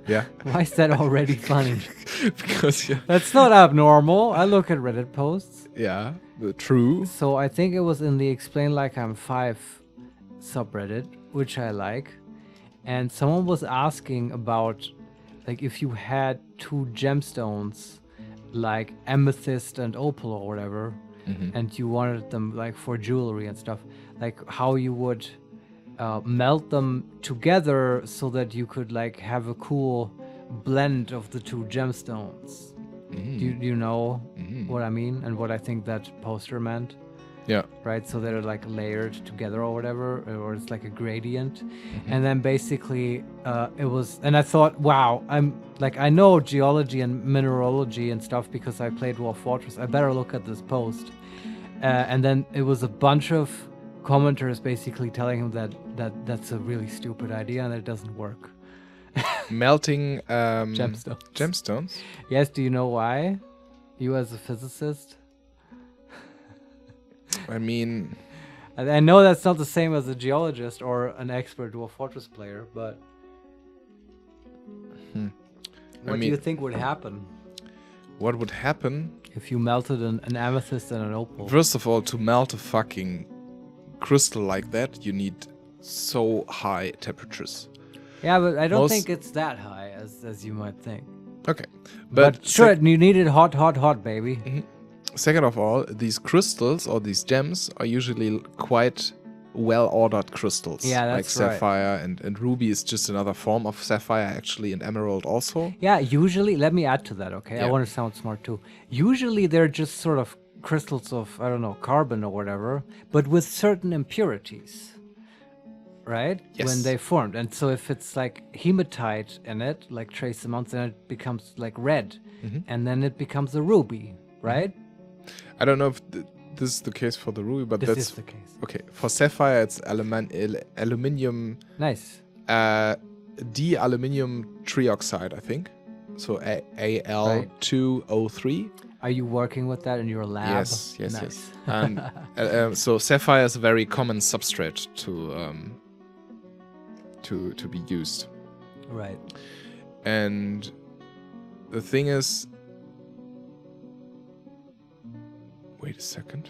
Yeah.
why is that already funny?
Because yeah.
That's not abnormal. I look at Reddit posts.
Yeah, true.
So I think it was in the Explain Like I'm 5 subreddit, which I like. And someone was asking about, like, if you had two gemstones, like amethyst and opal or whatever, and you wanted them, like, for jewelry and stuff, like, how you would melt them together so that you could, like, have a cool blend of the two gemstones. Do you know what I mean and what I think that poster meant?
Yeah.
Right, so they're like layered together or whatever, or it's like a gradient. And then basically it was, and I thought, wow, I'm like, I know geology and mineralogy and stuff because I played Dwarf Fortress. I better look at this post. And then it was a bunch of commenters basically telling him that's a really stupid idea and it doesn't work.
Melting
Gemstones.
gemstones?
Yes, do you know why? You as a physicist?
I mean,
I know that's not the same as a geologist or an expert Dwarf Fortress player, but what do you think would happen
what would happen?
if you melted an amethyst and an opal?
First of all, to melt a fucking crystal like that, you need so high temperatures.
Yeah, but I don't
Most-
think it's that high as you might think.
Okay.
But sure, you need it hot, baby.
Second of all, these crystals or these gems are usually quite well-ordered crystals.
Yeah,
like
that's right.
sapphire and ruby is just another form of sapphire, actually, and emerald also.
Yeah, usually, let me add to that, okay? I
Yeah.
want to sound smart too. Usually they're just sort of crystals of, I don't know, carbon or whatever, but with certain impurities, right?
Yes.
When they formed. And so if it's like hematite in it, like trace amounts, then it becomes like red. And then it becomes a ruby, right?
I don't know if this is the case for the ruby, but
This
that's...
is the case.
Okay, for sapphire, it's aluminium...
Nice.
D-aluminium trioxide, I think. So Al2O3.
Are you working with that in your lab?
Yes.
Nice.
And so sapphire is a very common substrate to be used.
Right.
And the thing is, wait a second.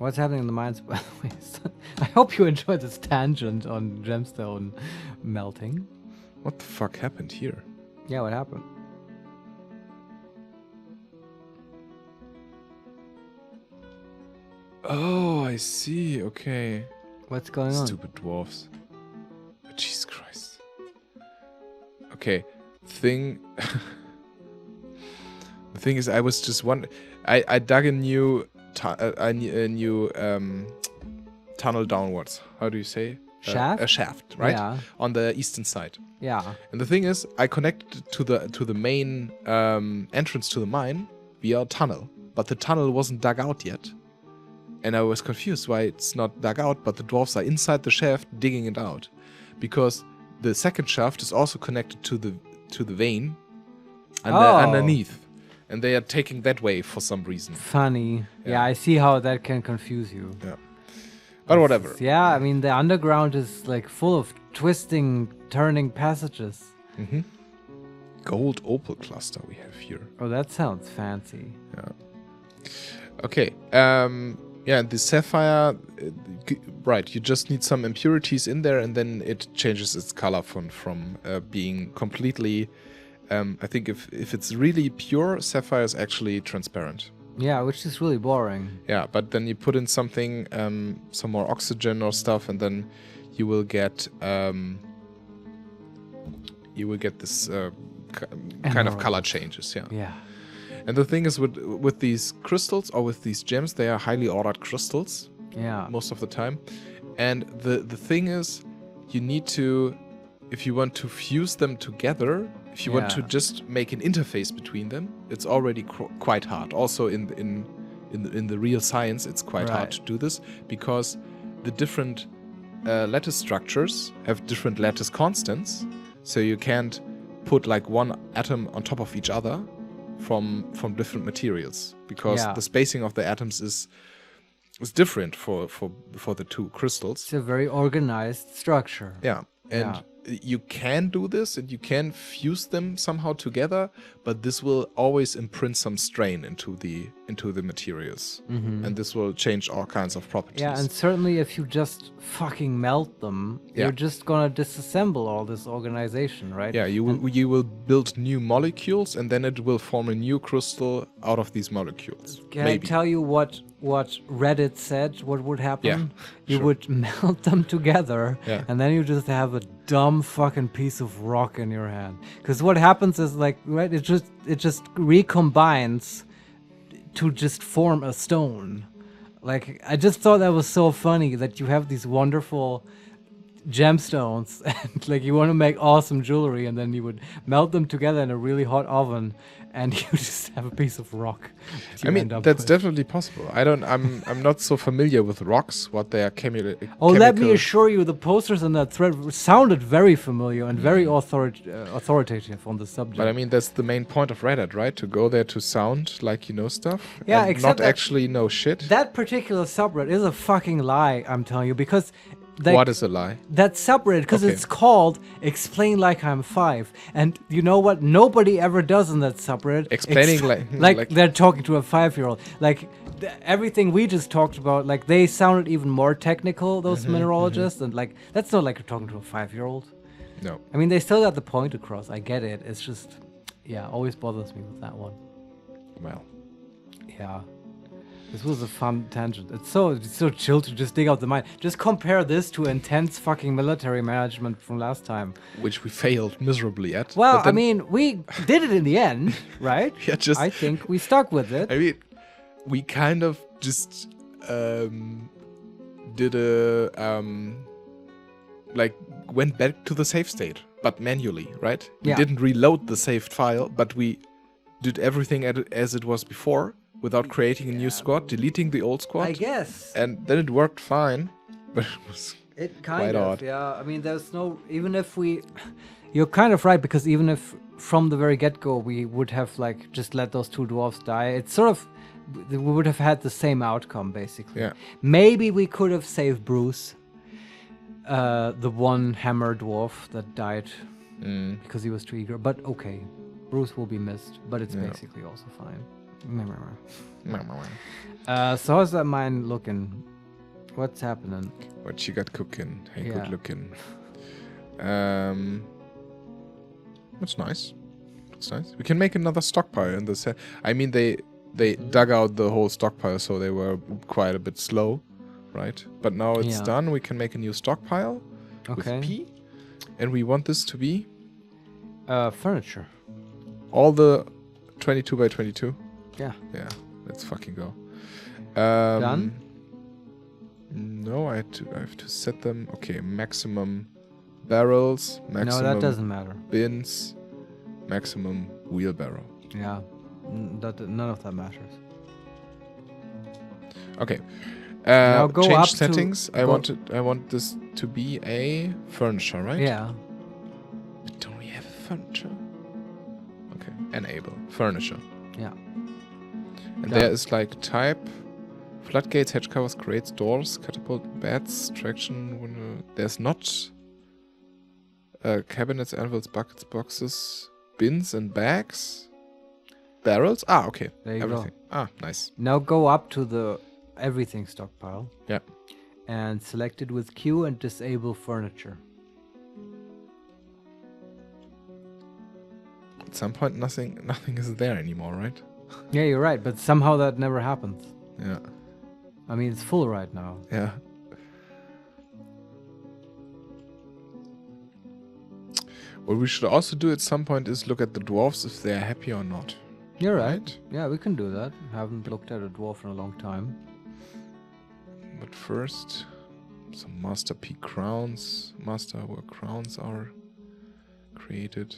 What's happening in the mines, by the way? I hope you enjoyed this tangent on gemstone melting.
What the fuck happened here?
Yeah, what happened?
Oh, I see. Okay.
What's going on?
Stupid dwarves. Oh, Jesus Christ. Okay. The thing is, I was just I dug a new tunnel downwards. How do you say?
Shaft?
A shaft, right?
Yeah.
On the eastern side.
Yeah.
And the thing is, I connected to the main entrance to the mine via a tunnel, but the tunnel wasn't dug out yet. And I was confused why it's not dug out, but the dwarves are inside the shaft digging it out, because the second shaft is also connected to the vein underneath, and they are taking that way for some reason.
Funny.
Yeah.
Yeah, I see how that can confuse you.
Yeah, but whatever.
Yeah, I mean the underground is like full of twisting, turning passages.
Mm-hmm. Gold opal cluster we have here.
Oh, that sounds fancy.
Yeah. Okay. Yeah, the sapphire, right, you just need some impurities in there, and then it changes its color from being completely, I think if it's really pure, sapphire is actually transparent.
Yeah, which is really boring.
Yeah, but then you put in something, some more oxygen or stuff, and then you will get this kind of color changes, yeah.
Yeah.
And the thing is, with these crystals or with these gems, they are highly ordered crystals.
Yeah.
Most of the time. And the thing is, you need to, if you want to fuse them together, if you want to just make an interface between them, it's already quite hard. Also in the real science, it's quite hard to do this, because the different lattice structures have different lattice constants. So you can't put like one atom on top of each other from different materials, because the spacing of the atoms is different for the two crystals.
It's a very organized structure.
Yeah, and you can do this, and you can fuse them somehow together, but this will always imprint some strain into the materials, and this will change all kinds of properties.
Yeah, and certainly if you just fucking melt them, you're just gonna disassemble all this organization, right?
Yeah, you will build new molecules, and then it will form a new crystal out of these molecules.
Can I tell you what Reddit said? What would happen?
Yeah,
you would melt them together, and then you just have a dumb fucking piece of rock in your hand. Because what happens is it just recombines to just form a stone. Like, I just thought that was so funny that you have these wonderful gemstones and like you want to make awesome jewelry, and then you would melt them together in a really hot oven, and you just have a piece of rock.
I mean, that's definitely possible. I'm not so familiar with rocks, what they are
let me assure you, the posters on that thread sounded very familiar and very authoritative on the subject.
But I mean, that's the main point of Reddit, right? To go there to sound like you know stuff,
yeah,
and
except
not actually know shit.
That particular subreddit is a fucking lie, I'm telling you, because
what is a lie?
That subreddit, because it's called Explain Like I'm 5. And you know what? Nobody ever does in that subreddit.
Explaining
like they're talking to a 5-year-old. Like, everything we just talked about, like, they sounded even more technical, those mineralogists. And, like, that's not like you're talking to a 5-year-old.
No.
I mean, they still got the point across. I get it. It's just, always bothers me with that one.
Well.
Yeah. This was a fun tangent. It's so chill to just dig out the mine. Just compare this to intense fucking military management from last time,
which we failed miserably at.
Well, I mean, we did it in the end, right? I think we stuck with it.
I mean, we kind of just did a went back to the save state, but manually, right? We didn't reload the saved file, but we did everything as it was before, without creating a new squad, deleting the old squad.
I guess.
And then it worked fine, but it was quite odd.
Yeah. I mean, you're kind of right, because even if from the very get-go we would have just let those two dwarves die, it's sort of, we would have had the same outcome, basically.
Yeah.
Maybe we could have saved Bruce, the one hammer dwarf that died because he was too eager. But okay, Bruce will be missed, but it's basically also fine. So how's that mine looking? What's happening?
What you got cooking? Hey,
Yeah.
good looking. That's nice. That's nice. We can make another stockpile in the I mean, they dug out the whole stockpile, so they were quite a bit slow, right? But now it's done. We can make a new stockpile with P, and we want this to be
furniture.
all the 22 by 22.
Yeah.
Yeah. Let's fucking go.
Done?
No, I have to set them. Okay, maximum barrels, maximum
No, that doesn't matter.
bins, maximum wheelbarrow.
Yeah, none of that matters.
Okay.
Now go
change
up
settings.
to
I want this to be a furniture, right?
Yeah.
But don't we have a furniture? Okay. Enable furniture.
Yeah.
And there is like type, floodgates, hedge covers, crates, doors, catapult, beds, traction window. There's not cabinets, anvils, buckets, boxes, bins and bags, barrels. Ah, okay.
There you
Everything.
go.
Ah, nice.
Now go up to the everything stockpile.
Yeah.
And select it with Q and disable furniture.
At some point, nothing is there anymore, right?
Yeah, you're right, but somehow that never happens.
Yeah.
I mean, it's full right now.
Yeah. What we should also do at some point is look at the dwarves if they're happy or not.
You're right. Yeah, we can do that. Haven't looked at a dwarf in a long time.
But first, some master P crowns. Master where crowns are created.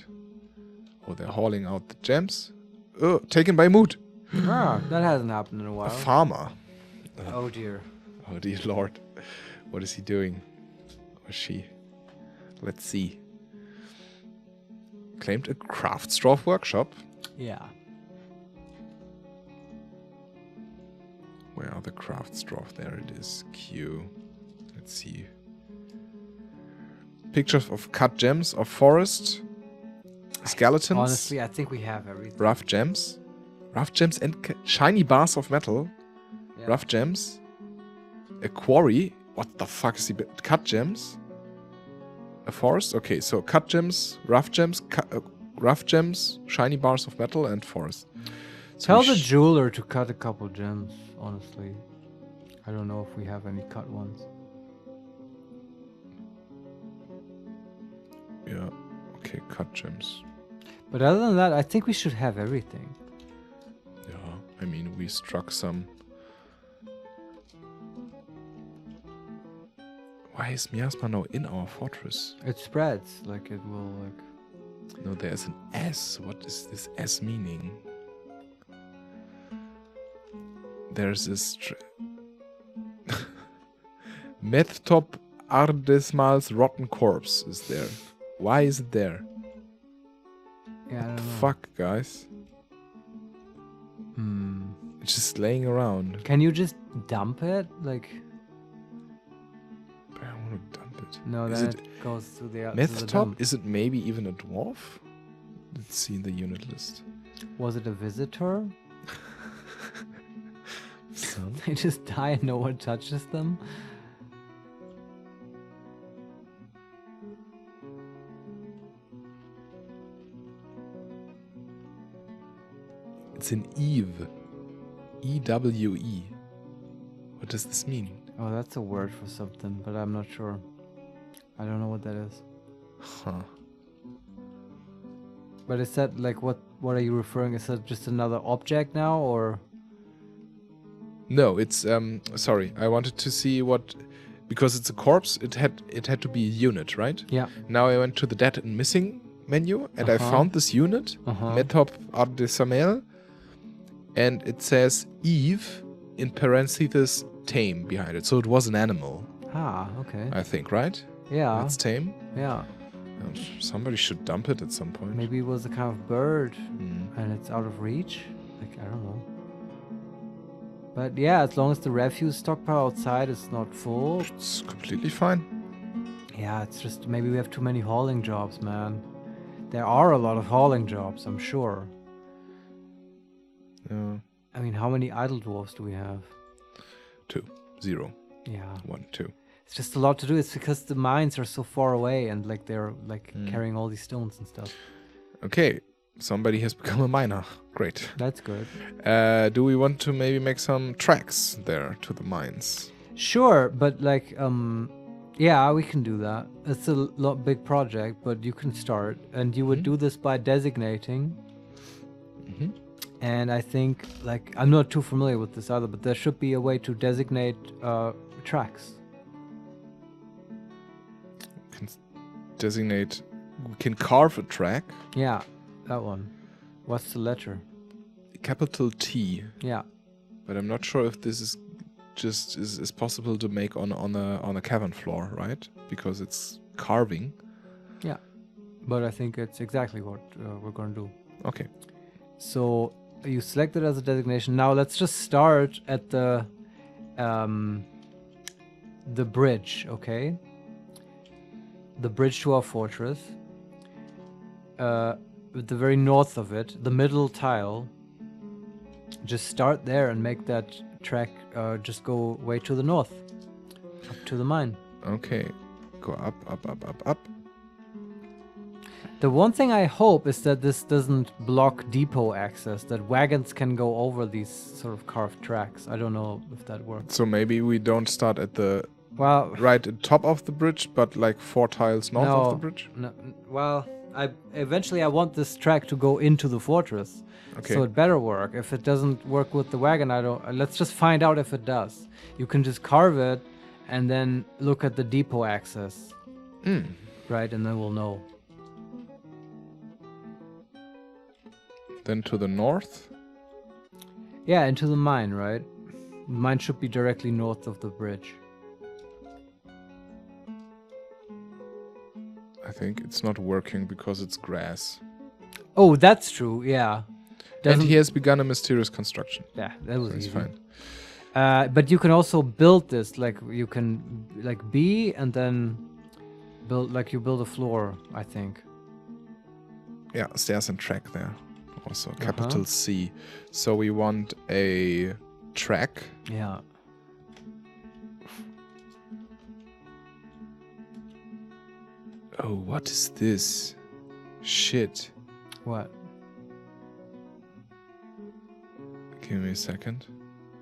Oh, they're hauling out the gems. Oh, taken by mood.
That hasn't happened in a
A
while.
farmer.
Oh dear.
Oh dear lord. What is he doing? Or she? Let's see. Claimed a craft straw workshop.
Yeah.
Where are the craft straw? There it is. Q. Let's see. Pictures of cut gems of forest. Skeletons.
Honestly, I think we have everything.
Rough gems. Rough gems and shiny bars of metal.
Yeah.
Rough gems. A quarry. What the fuck is he? Cut gems. A forest. Okay, so cut gems, rough gems, rough gems, shiny bars of metal, and forest. So
Tell the jeweler to cut a couple gems, honestly. I don't know if we have any cut ones.
Yeah. Okay, cut gems.
But other than that, I think we should have everything.
Yeah. I mean, we struck some. Why is miasma now in our fortress?
It spreads, like it will, like...
No, there's an S. What is this S meaning? There's this... Methtop Ardesmal's rotten corpse is there. Why is it there?
Yeah, I don't know.
Fuck, guys.
Hmm.
It's just laying around.
Can you just dump it? Like...
I want to dump it.
No,
Is
then
it
it goes to the...
Methtop? Is it maybe even a dwarf? Let's see the unit list.
Was it a visitor?
Son?
They just die and no one touches them?
It's an Eve. E-W-E. What does this mean?
Oh, that's a word for something, but I'm not sure. I don't know what that is.
Huh.
But is that like what are you referring? Is that just another object now, or?
No, it's sorry. I wanted to see what, because it's a corpse. It had to be a unit, right?
Yeah.
Now I went to the dead and missing menu and I found this unit, Metop Ardesamel, and it says Eve in parentheses tame behind it. So it was an animal.
Ah, okay.
I think, right?
Yeah.
It's tame.
Yeah.
Somebody should dump it at some point.
Maybe it was a kind of bird,
Mm.
and it's out of reach. Like I don't know. But yeah, as long as the refuse stockpile outside is not full.
It's completely fine.
Yeah, it's just maybe we have too many hauling jobs, man. There are a lot of hauling jobs, I'm sure.
Yeah.
I mean, how many idle dwarves do we have?
2, 0,
Yeah.
1, 2.
It's just a lot to do. It's because the mines are so far away and like they're like carrying all these stones and stuff.
Okay, somebody has become a miner. Great.
That's good.
Do we want to maybe make some tracks there to the mines?
Sure, but like, yeah, we can do that. It's a big project, but you can start. And you would do this by designating. And I think, like, I'm not too familiar with this either, but there should be a way to designate tracks.
Can designate. We can carve a track.
Yeah, that one. What's the letter?
Capital T.
Yeah.
But I'm not sure if this is just is possible to make on a cavern floor, right? Because it's carving.
Yeah. But I think it's exactly what we're going to do.
Okay.
So you select it as a designation. Now let's just start at the bridge, okay? The bridge to our fortress. At the very north of it, the middle tile. Just start there and make that track just go way to the north, up to the mine.
Okay. Go up, up, up, up, up.
The one thing I hope is that this doesn't block depot access, that wagons can go over these sort of carved tracks. I don't know if that works.
So maybe we don't start at the
Well,
right at top of the bridge, but like 4 tiles north of the bridge?
No, well, eventually I want this track to go into the fortress.
Okay.
So it better work. If it doesn't work with the wagon, let's just find out if it does. You can just carve it and then look at the depot access. Right, and then we'll know.
Then to the north?
Yeah, into the mine, right? Mine should be directly north of the bridge.
I think it's not working because it's grass.
Oh, that's true, yeah.
And he has begun a mysterious construction.
Yeah, that was
So it's
easy.
fine.
But you can also build this, like you can like B and then build like you build a floor, I think.
Yeah, stairs and track there. Also capital C. So we want a track.
Yeah.
Oh, what is this? Shit.
What?
Give me a second.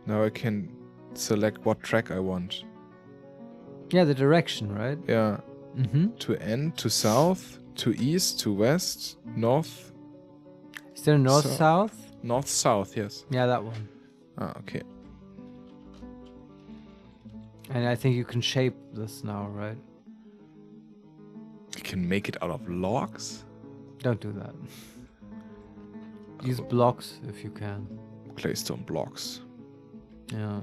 Now I can select what track I want.
Yeah, the direction, right?
Yeah.
Mm-hmm.
To N, to south, to east, to west, north.
Is there north-south?
North-south, yes.
Yeah, that one.
Ah, okay.
And I think you can shape this now, right?
You can make it out of logs?
Don't do that. Use blocks if you can.
Claystone blocks.
Yeah.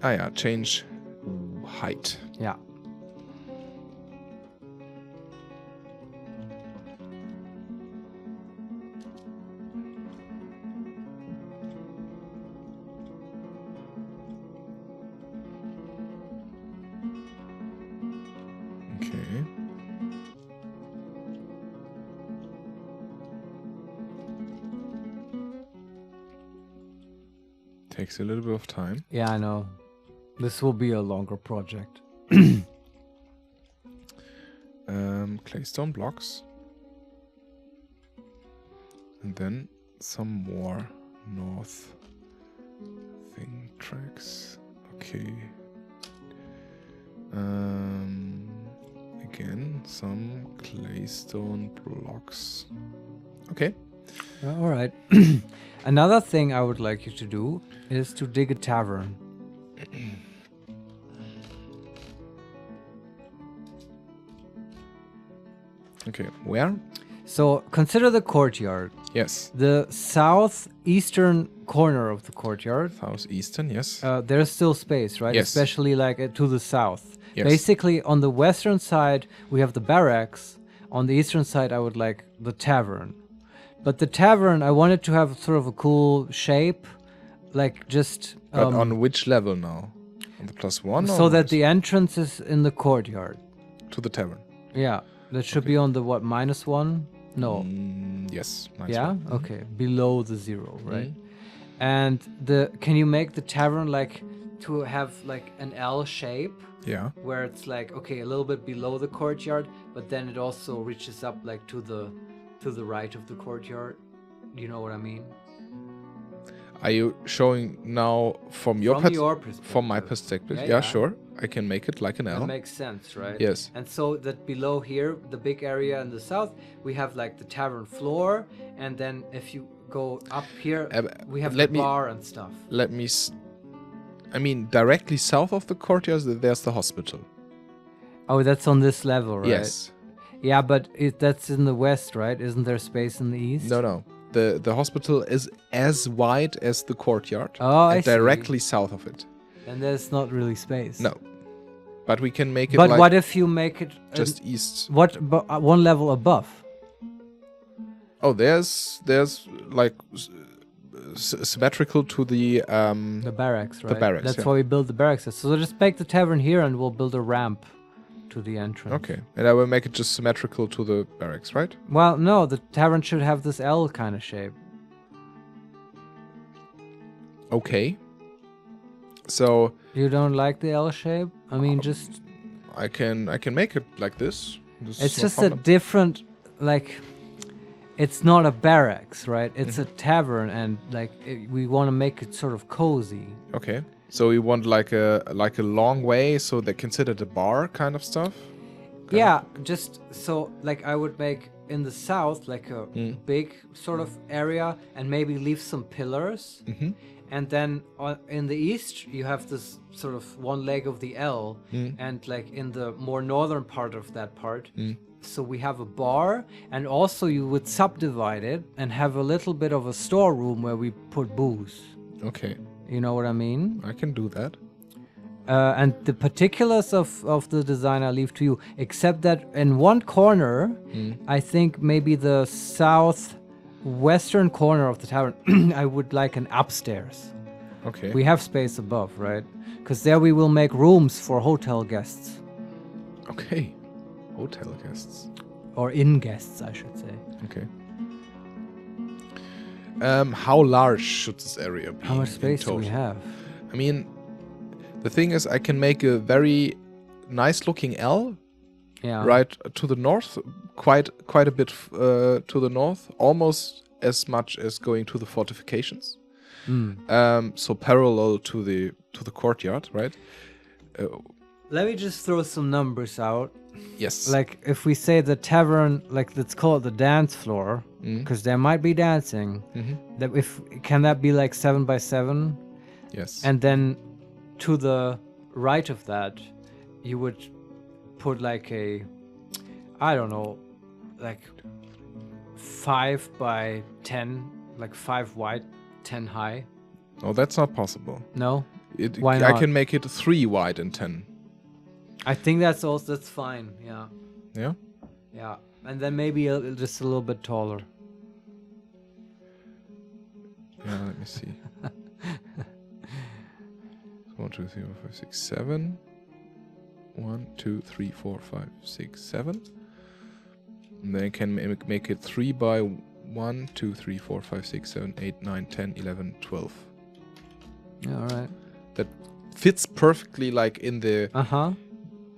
Ah yeah, change height.
Yeah.
Okay. Takes a little bit of time.
Yeah, I know. This will be a longer project.
Claystone blocks. And then some more north thing tracks. Okay. Again, some claystone blocks. Okay.
All right. Another thing I would like you to do is to dig a tavern.
Okay, where?
So consider the courtyard.
Yes.
The southeastern corner of the courtyard.
Southeastern, yes.
There's still space, right?
Yes.
Especially like to the south.
Yes.
Basically, on the western side, we have the barracks. On the eastern side, I would like the tavern. But the tavern, I wanted to have sort of a cool shape. Like just...
But on which level now? On the +1?
So
or
that the entrance is in the courtyard.
to the tavern.
Yeah. That should be on the, what, -1? No.
Yes. Nice
Yeah?
one.
Okay. Below the 0, right?
Mhm.
And can you make the tavern like to have like an L shape
Yeah.
where it's like okay a little bit below the courtyard, but then it also reaches up like to the right of the courtyard? Do you know what I mean?
Are you showing now from your
perspective?
from my perspective?
Yeah,
Yeah, sure. I can make it like an
That
L.
makes sense, right?
Yes.
And so that below here, the big area in the south, we have like the tavern floor, and then if you go up here, we have the bar and stuff.
Let me. I mean, directly south of the courtyard, there's the hospital.
Oh, that's on this level, right?
Yes.
Yeah, but that's in the west, right? Isn't there space in the east?
No. The hospital is as wide as the courtyard.
Oh, I see.
Directly south of it.
And there's not really space.
No. But we can make it
But
like
what if you make it...
just east.
One level above?
Oh, there's like symmetrical to the
barracks, right?
The barracks,
That's
yeah.
why we build the barracks. So just make the tavern here and we'll build a ramp to the entrance.
Okay. And I will make it just symmetrical to the barracks, right?
Well, no, the tavern should have this L kind of shape.
Okay. So
You don't like the L shape? I mean, just...
I can make it like this.
It's just a different, like... It's not a barracks, right? It's a tavern, and like we want to make it sort of cozy.
Okay. So we want like a long way, so they consider it a bar kind of stuff.
Just so like I would make in the south like a big sort of area, and maybe leave some pillars. And then in the east you have this sort of one leg of the L, and like in the more northern part of that part. So we have a bar, and also you would subdivide it and have a little bit of a storeroom where we put booze.
Okay.
You know what I mean?
I can do that.
And the particulars of the design I leave to you, except that in one corner, I think maybe the southwestern corner of the tavern, I would like an upstairs.
Okay.
We have space above, right? Because there we will make rooms for hotel guests.
Okay. Hotel guests.
Or inn guests, I should say.
Okay. How large should this area be?
How much space do we have?
I mean, the thing is, I can make a very nice-looking L.
Yeah.
Right to the north, quite a bit to the north, almost as much as going to the fortifications. So parallel to the courtyard, right?
Let me just throw some numbers out.
Yes.
Like if we say the tavern, like let's call it the dance floor, because there might be dancing. That can that be like 7 by 7?
Yes.
And then to the right of that, you would put like a, I don't know, like 5 by 10, like 5 wide, 10 high.
Oh, that's not possible.
No?
Why not? I can make it 3 wide and 10.
I think that's fine. Yeah.
Yeah.
Yeah, and then maybe just a little bit taller.
Yeah, let me see. 1, 2, 3, 4, 5, 6, 7. 1, 2, 3, 4, 5, 6, 7. And then I can make it 3 by 1, 2, 3, 4, 5, 6, 7, 8, 9, 10, 11, 12.
Yeah, all right.
That fits perfectly like in the...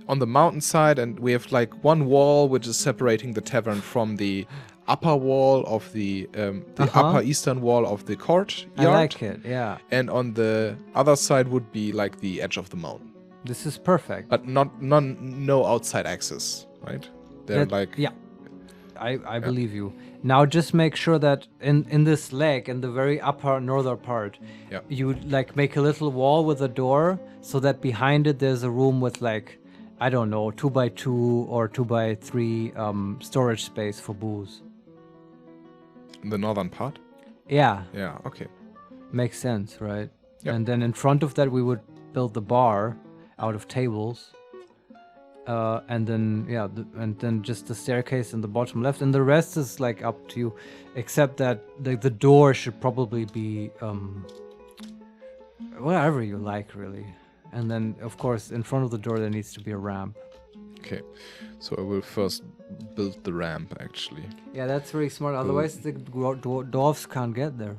on the mountainside, and we have like one wall which is separating the tavern from the upper wall of the upper eastern wall of the courtyard.
I like it, yeah.
And on the other side would be like the edge of the mountain.
This is perfect.
But no outside access, right? They're like...
Yeah, I believe you. Now just make sure that in this leg, in the very upper northern part, you like make a little wall with a door, so that behind it there's a room with like, I don't know, 2 by 2 or 2 by 3 storage space for booze.
In the northern part?
Yeah.
Yeah, okay.
Makes sense, right?
Yep.
And then in front of that we would build the bar out of tables. And then, and then just the staircase in the bottom left. And the rest is like up to you. Except that the door should probably be whatever you like, really. And then, of course, in front of the door there needs to be a ramp.
Okay, so I will first build the ramp, actually.
Yeah, that's really smart. Otherwise, the dwarves can't get there.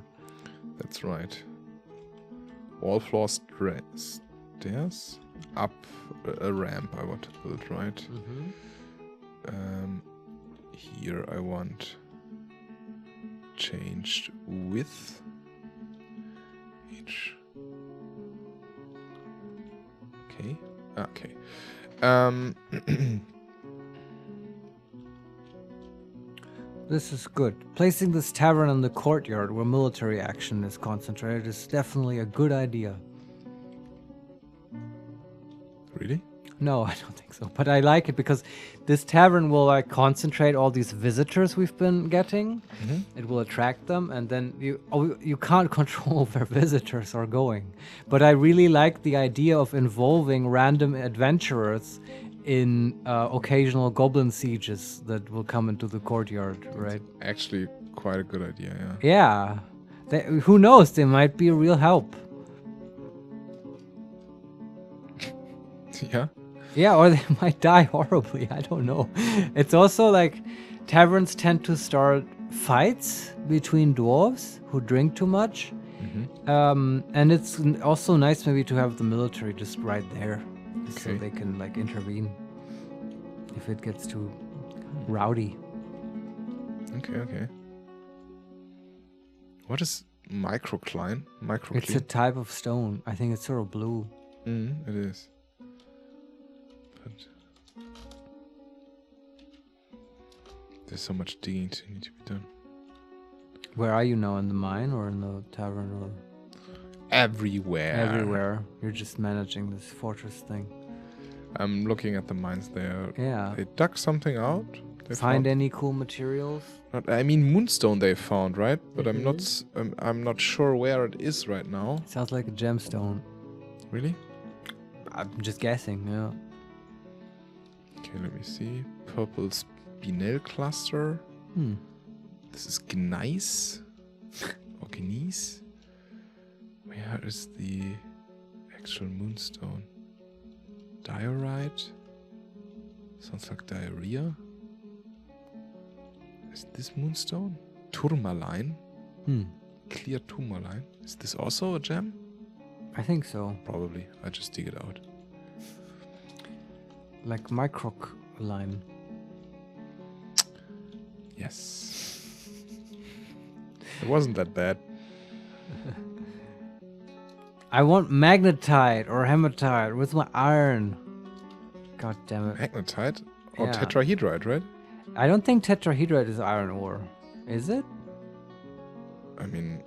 That's right. All floor stairs? Up a ramp I want to build, right? Here I want changed width. Each. Okay. Okay.
This is good. Placing this tavern in the courtyard where military action is concentrated is definitely a good idea.
Really?
No, I don't think so. But I like it because this tavern will like concentrate all these visitors we've been getting. It will attract them, and then you can't control where visitors are going. But I really like the idea of involving random adventurers in occasional goblin sieges that will come into the courtyard, right?
Actually, quite a good idea, yeah.
Yeah. Who knows? They might be a real help.
Yeah?
Yeah, or they might die horribly. I don't know. It's also like taverns tend to start fights between dwarves who drink too much. And it's also nice maybe to have the military just right there. So they can like intervene if it gets too rowdy.
Okay. What is microcline?
It's a type of stone. I think it's sort of blue.
It is. But there's so much digging to need to be done.
Where are you now? In the mine or in the tavern or?
Everywhere.
Everywhere. You're just managing this fortress thing.
I'm looking at the mines there.
Yeah.
They dug something out. They
Find any cool materials?
I mean, moonstone they found, right? But I'm not sure where it is right now.
Sounds like a gemstone.
Really?
I'm just guessing. Yeah.
Okay, let me see. Purple spinel cluster. This is gneiss or gneiss. Where is the actual moonstone? Diorite? Sounds like diarrhea. Is this moonstone? Tourmaline? Clear tourmaline. Is this also a gem?
I think so.
Probably. I just dig it out.
Like microc line.
Yes. It wasn't that bad.
I want magnetite or hematite. Where's my iron? God damn it.
Magnetite or
Yeah.
tetrahedrite, right?
I don't think tetrahedrite is iron ore. Is it?
I mean,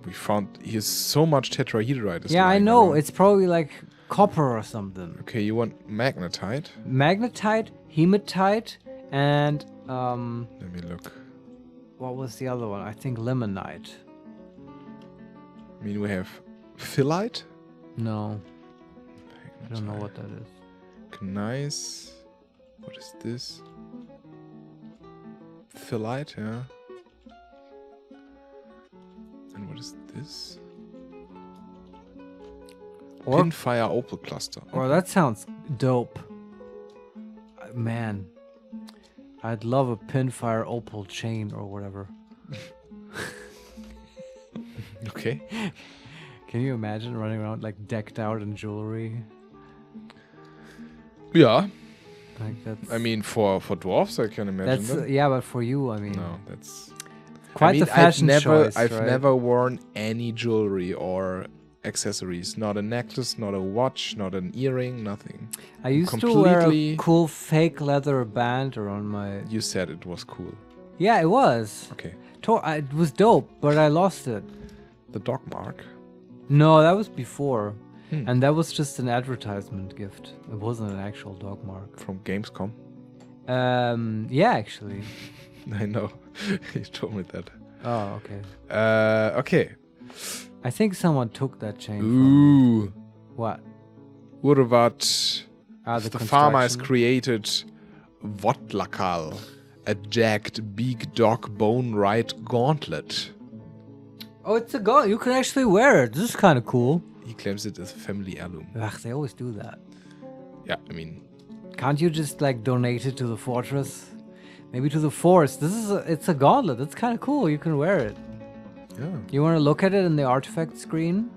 we found here's so much tetrahedrite.
Yeah, I
lying
know.
around.
It's probably like copper or something.
Okay, you want magnetite?
Magnetite, hematite, and
Let me look.
what was the other one? I think limonite.
I mean, we have phyllite.
No, I don't know what that is.
Gneiss. What is this? Phyllite, yeah. And what is this?
Or
Pinfire opal cluster.
Or that sounds dope. Man, I'd love a pinfire opal chain or whatever.
Okay.
Can you imagine running around like decked out in jewelry?
Yeah.
Like that's.
I mean, for dwarfs, I can imagine
that's
that.
yeah, but for you, I mean,
No, that's
quite the fashion choice.
I've
right?
never worn any jewelry or accessories. Not a necklace, not a watch, not an earring, nothing.
I used to wear a
completely-
cool fake leather band around my.
You said it was cool.
Yeah, it was.
Okay.
It was dope, but I lost it.
The dog mark.
No, that was before. And that was just an advertisement gift. It wasn't an actual dog mark.
From Gamescom.
Yeah, actually.
I know. You told me that.
Oh, okay.
Okay.
I think someone took that chain from
Ooh.
what?
Urvat.
The
The farmer has
construction.
created Votlakal, a jagged big dog bone right gauntlet.
Oh, it's a gun. You can actually wear it. This is kind of cool.
He claims it as a family heirloom.
Ugh, they always do that.
Yeah, I mean,
Can't you just like donate it to the fortress? Maybe to the forest. It's a gauntlet. It's kind of cool. You can wear it.
Yeah.
You want to look at it in the artifact screen?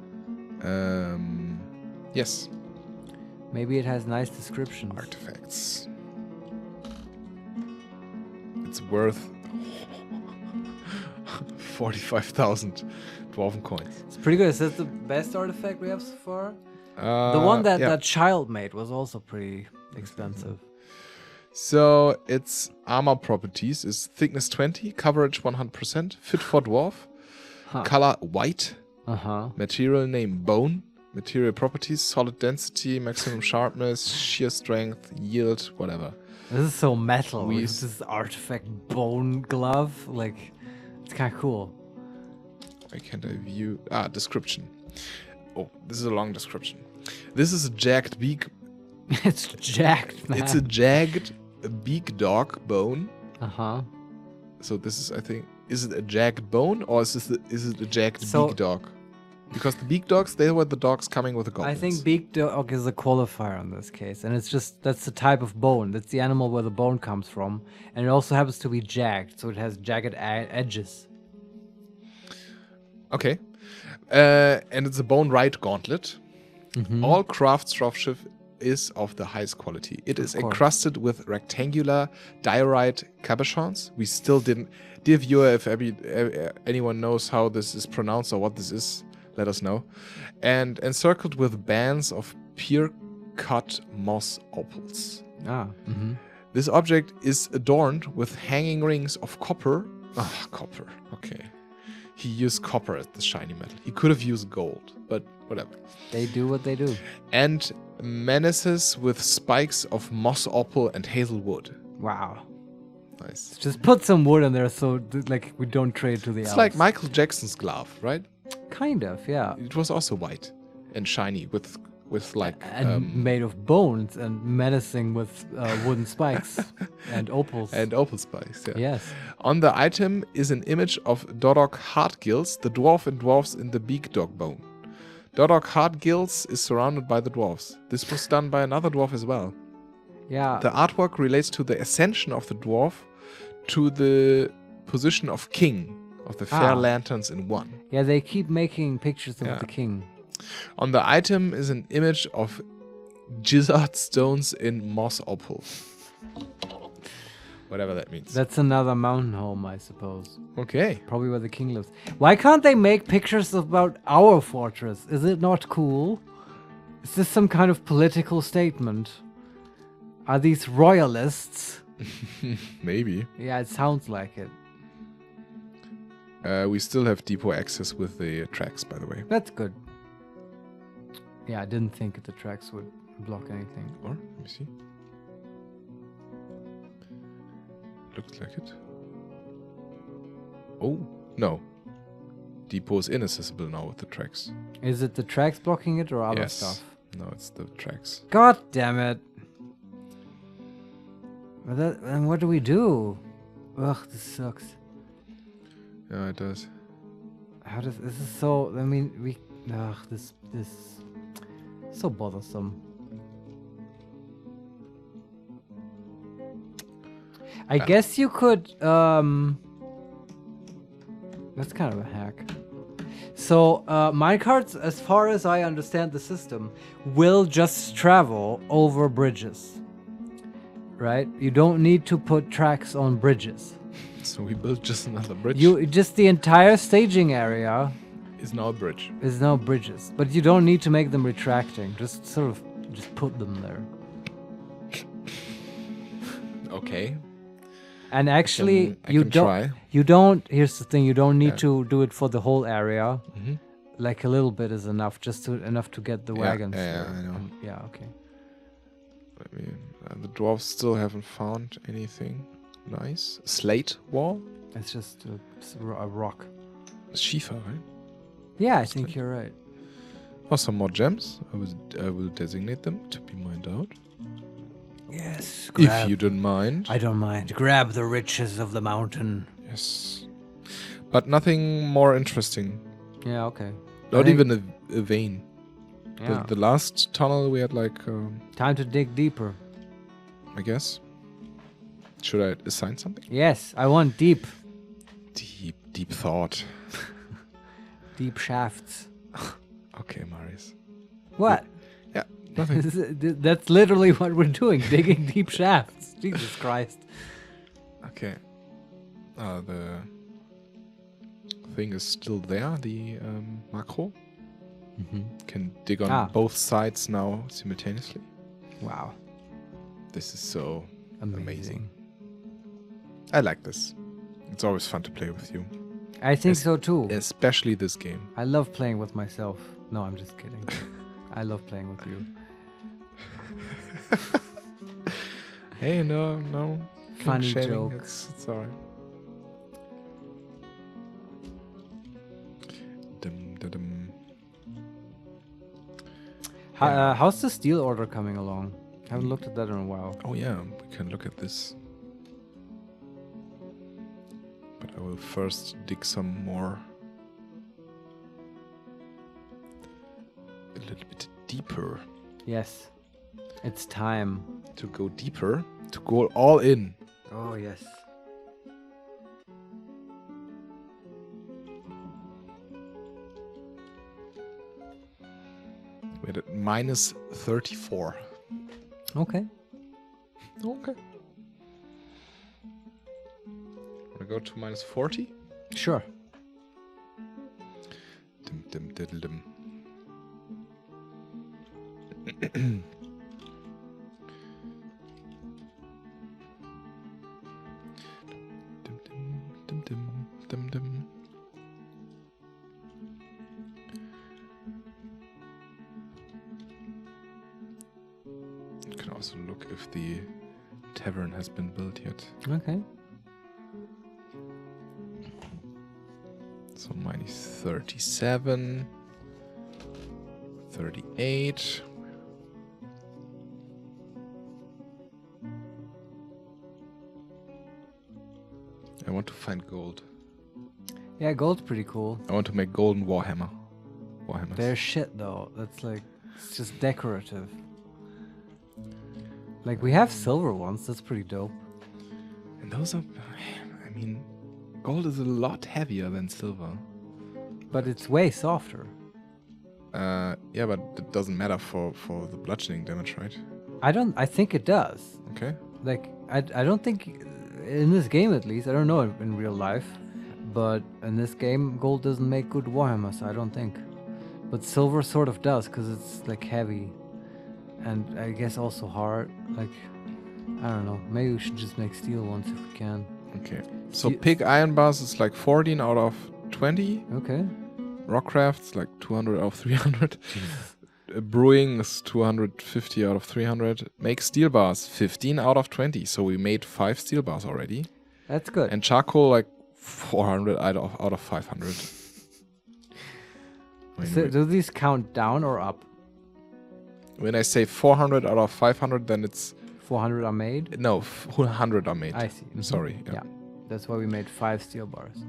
Yes.
Maybe it has nice descriptions.
Artifacts. It's worth 45,000 dwarven coins.
It's pretty good. Is that the best artifact we have so far? The one that that child made was also pretty expensive.
So its armor properties is thickness 20, coverage 100%, fit for dwarf, color white, material name bone, material properties solid density, maximum sharpness, sheer strength, yield, whatever.
This is so metal. This artifact bone glove, like it's kind of cool.
Why can't I view? Description. Oh, this is a long description. This is a jagged beak.
It's jagged, man.
It's a jagged beak dog bone. So this is, I think, is it a jagged bone or is it a jagged beak dog? Because the beak dogs, they were the dogs coming with the goblins.
I think beak dog is a qualifier in this case, and it's just that's the type of bone. That's the animal where the bone comes from, and it also happens to be jagged, so it has jagged edges.
Okay, and it's a bone right gauntlet. All craftsmanship is of the highest quality. It is encrusted with rectangular diorite cabochons. We still didn't. Dear viewer, if anyone knows how this is pronounced or what this is, let us know. And encircled with bands of pure cut moss opals. This object is adorned with hanging rings of copper. Copper. Okay. He used copper as the shiny metal. He could have used gold, but whatever.
They do what they do.
And menaces with spikes of moss opal and hazelwood.
Wow.
Nice.
Just put some wood in there so like we don't trade to the elves.
It's like Michael Jackson's glove, right?
Kind of, yeah.
It was also white and shiny with like
made of bones and menacing with wooden spikes and opals.
And opal spikes, yeah.
Yes.
On the item is an image of Dodok Hardgills, the dwarf and dwarfs in the beak dog bone. Dodok Hardgills is surrounded by the dwarfs. This was done by another dwarf as well.
Yeah.
The artwork relates to the ascension of the dwarf to the position of king of the fair lanterns in one.
Yeah, they keep making pictures of the king.
On the item is an image of gizzard stones in moss opal. Whatever that means.
That's another mountain home, I suppose.
Okay.
Probably where the king lives. Why can't they make pictures about our fortress? Is it not cool? Is this some kind of political statement? Are these royalists?
Maybe.
Yeah, it sounds like it.
We still have depot access with the tracks, by the way.
That's good. Yeah, I didn't think the tracks would block anything.
Or, let me see. Looks like it. Oh, no. Depot is inaccessible now with the tracks.
Is it the tracks blocking it or other stuff?
No, it's the tracks.
God damn it. And what do we do? Ugh, this sucks.
Yeah, it does.
How does this is so? I mean, this so bothersome. I guess you could. That's kind of a hack. So minecarts, as far as I understand the system, will just travel over bridges. Right? You don't need to put tracks on bridges.
So we built just another bridge.
Just the entire staging area
is now a bridge.
Is now bridges, but you don't need to make them retracting. Just sort of put them there.
Okay.
And actually,
you don't.
Here's the thing: you don't need to do it for the whole area. Like a little bit is enough, enough to get the wagons.
Yeah, I know.
Yeah, okay.
I mean, the dwarves still haven't found anything nice. A slate wall?
It's just a rock.
Shifa, right?
Yeah, I think you're right.
Oh, some more gems. I will designate them to be mined out.
Yes.
If you don't mind.
I don't mind. Grab the riches of the mountain.
Yes. But nothing more interesting.
Yeah, okay.
Not even a vein.
Yeah.
The last tunnel we had like...
time to dig deeper.
I guess. Should I assign something?
Yes, I want deep.
Deep thought.
Deep shafts.
Okay, Marius.
What?
Yeah, nothing.
That's literally what we're doing, digging deep shafts. Jesus Christ.
Okay. The thing is still there, the macro. Can dig on both sides now simultaneously.
Wow.
This is so amazing.
Amazing.
I like this. It's always fun to play with you.
I think so too.
Especially this game.
I love playing with myself. No, I'm just kidding. I love playing with you.
Hey, no.
Funny
shaming.
joke.
It's alright. Dum.
How's the steel order coming along? I haven't looked at that in a while.
Oh yeah, we can look at this. But I will first dig some more. A little bit deeper.
Yes. It's time.
To go deeper. To go all in.
Oh, yes.
We're at minus 34.
Okay.
Okay. Wanna go to minus 40?
Sure.
Dim diddle dim. Dim. You can also look if the tavern has been built yet.
Okay.
So minus 37, 38. I want to find gold.
Yeah, gold's pretty cool.
I want to make golden warhammers.
They're shit though. That's like, it's just decorative. Like we have silver ones. That's pretty dope.
And those are, I mean, gold is a lot heavier than silver.
But it's way softer.
Yeah, but it doesn't matter for the bludgeoning damage, right?
I think it does.
Okay.
Like, I don't think, in this game at least, I don't know in real life, but in this game, gold doesn't make good warhammers, I don't think. But silver sort of does, because it's like heavy. And I guess also hard. Like, I don't know. Maybe we should just make steel ones if we can.
Okay. So pig iron bars is like 14 out of 20.
Okay.
Rockcraft's like 200 out of 300. Brewing is 250 out of 300. Make steel bars 15 out of 20. So we made 5 steel bars already.
That's good.
And charcoal like 400 out of 500.
So do these count down or up?
When I say 400 out of 500, then it's
400 are made?
no, 100 are made.
I see.
Sorry.
Yeah. That's why we made 5 steel bars.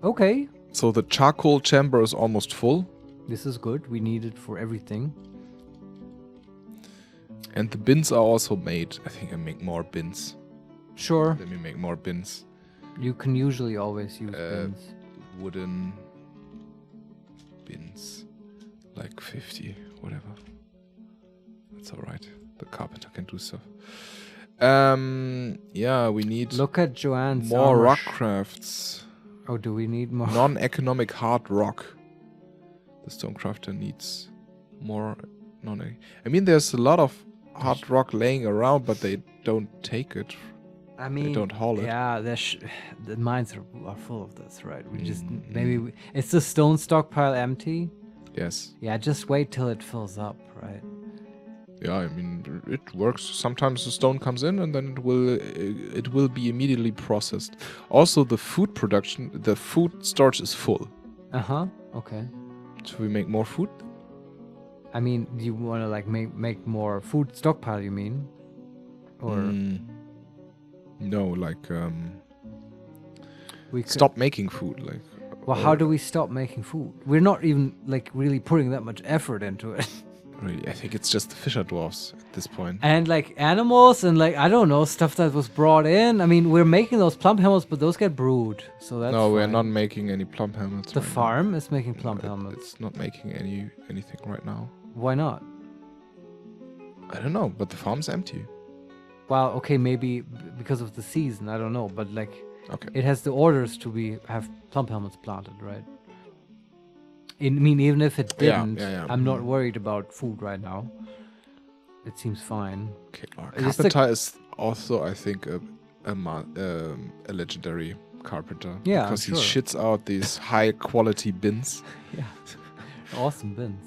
Okay.
So the charcoal chamber is almost full.
This is good. We need it for everything.
And the bins are also made. I think I make more bins.
Sure.
Let me make more bins.
You can usually always use bins.
Wooden bins. Like 50, whatever. That's alright. The carpenter can do stuff. Yeah, we need
Look at Joanne's
more
armor
rock crafts.
Oh, do we need more?
Non-economic hard rock. The stonecrafter needs more I mean, there's a lot of hard rock laying around, but they don't take it.
I mean,
they don't haul it.
Yeah, the mines are full of this, right? We just it's the stone stockpile empty.
Yes.
Yeah, just wait till it fills up, right?
Yeah, I mean, it works. Sometimes the stone comes in and then it will be immediately processed. Also, the food production, the food storage is full.
Uh-huh, okay.
So we make more food?
I mean, do you want to like make more food stockpile, you mean? Or
no, like
we could
stop making food, like.
Well, how do we stop making food? We're not even like really putting that much effort into it.
really. I think it's just the fisher dwarfs at this point.
And like animals and like I don't know stuff that was brought in. I mean, we're making those plump helmets, but those get brewed, so that's
No, we're
fine.
not making any plump helmets.
The
right
farm is making plump
now.
helmets.
It's not making anything right now.
Why not?
I don't know, but the farm's empty.
Well, okay, maybe because of the season. I don't know, but like
Okay.
it has the orders to have plump helmets planted, right? I mean, even if it
Yeah,
didn't,
yeah.
I'm not worried about food right now. It seems fine.
Okay. Our
Is the-
carpenter is also, I think, a legendary carpenter.
Yeah,
because
I'm
he
sure.
shits out these high quality bins.
Yeah, awesome bins.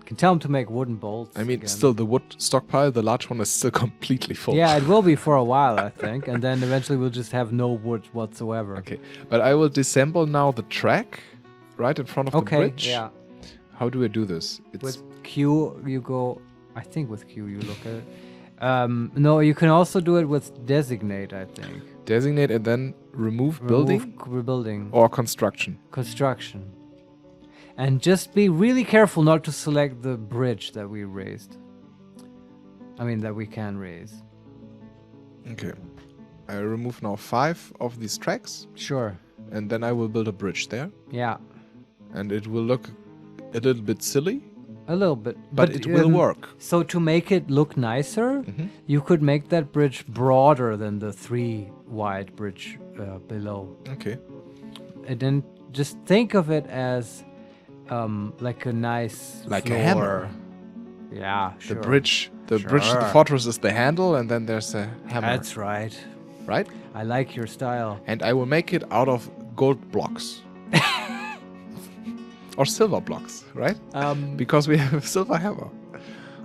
Can tell him to make wooden bolts.
I mean,
again.
still the wood stockpile, the large one is still completely full.
Yeah, it will be for a while, I think, and then eventually we'll just have no wood whatsoever.
Okay, but I will disassemble now the track right in front of the bridge.
Yeah.
How do I do this? It's
With Q, you go. I think with Q you look at it. No, you can also do it with designate. I think.
designate and then remove building
rebuilding,
or construction.
construction, and just be really careful not to select the bridge that we raised. I mean that we can raise.
Okay. I remove now 5 of these tracks
Sure.
and then I will build a bridge there.
Yeah.
And it will look a little bit silly,
A little bit,
but it will work.
So to make it look nicer,
Mhm.
you could make that bridge broader than the 3 wide bridge below.
Okay.
And then just think of it as like a nice
Like a
floor.
hammer.
Yeah, sure.
The bridge, the
Sure.
fortress is the handle and then there's a hammer,
That's right.
right?
I like your style.
And I will make it out of gold blocks. Or silver blocks, right? Because we have a silver hammer.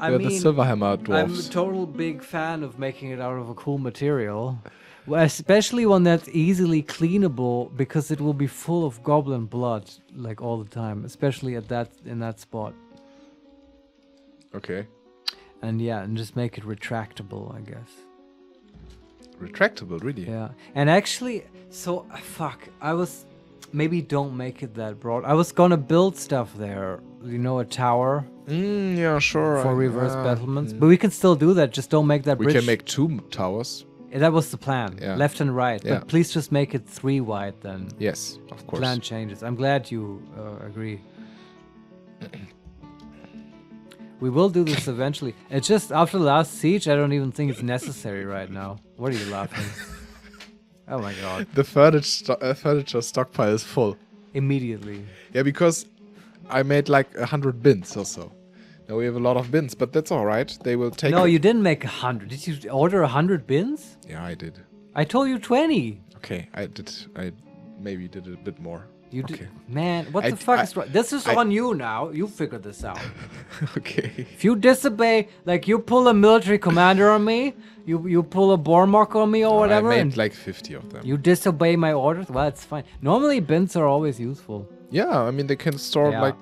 I
We're the
mean,
silver hammer
I'm a
dwarfs.
total big fan of making it out of a cool material. Well, especially one that's easily cleanable because it will be full of goblin blood like all the time, especially in that spot.
Okay.
And yeah, and just make it retractable, I guess.
Retractable, really?
Yeah. And actually, maybe don't make it that broad. I was gonna build stuff there. You know, a tower
Yeah, sure.
for reverse battlements. But we can still do that. Just don't make that
We
bridge.
can make 2 towers.
That was the plan.
Yeah.
Left and right.
Yeah.
But please just make it 3 wide then.
Yes, of course.
Plan changes. I'm glad you agree. We will do this eventually. It's just after the last siege, I don't even think it's necessary right now. What are you laughing? Oh my god.
The furniture stockpile is full.
Immediately.
Yeah, because I made like 100 bins or so. Now we have a lot of bins, but that's all right. They will take.
No, you didn't make 100. Did you order 100 bins?
Yeah, I did.
I told you 20.
Okay, I did. I maybe did a bit more.
You
Okay.
did. Man, what
I-
the fuck
I-
is wrong? This is
I-
on you now. You figure this out.
Okay.
If you disobey, like you pull a military commander on me, you pull a Bormark on me or whatever,
I made
and
like 50 of them.
you disobey my orders, well, it's fine. Normally, bins are always useful.
Yeah, I mean they can store
Yeah.
like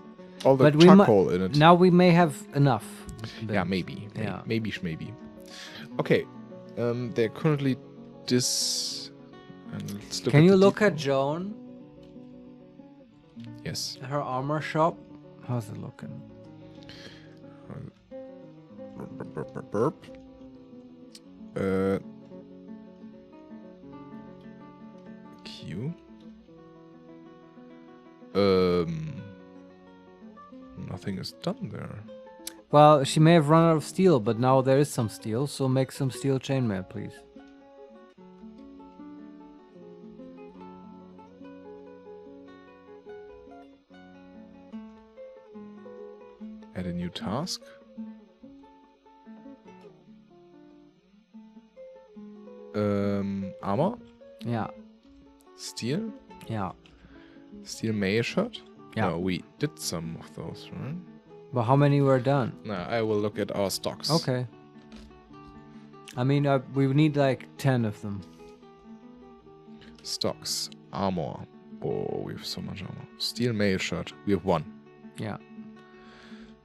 all the
But we mi-
charcoal in it.
Now we may have enough.
Yeah,
bins.
maybe.
Yeah.
Maybe. Okay. They're currently and let's look
Can
at
you
the
look
detail.
at Joan,
Yes.
her armor shop? How's it looking?
Burp. Q. Nothing is done there.
Well, she may have run out of steel, but now there is some steel, so make some steel chainmail, please.
Add a new task. Armor.
Yeah,
Steel.
yeah.
Steel mail shirt.
Yeah.
No, we did some of those, right?
But how many were done?
No, I will look at our stocks.
Okay. I mean, we need like 10 of them.
Stocks. Armor. Oh, we have so much armor. Steel mail shirt. We have 1.
Yeah.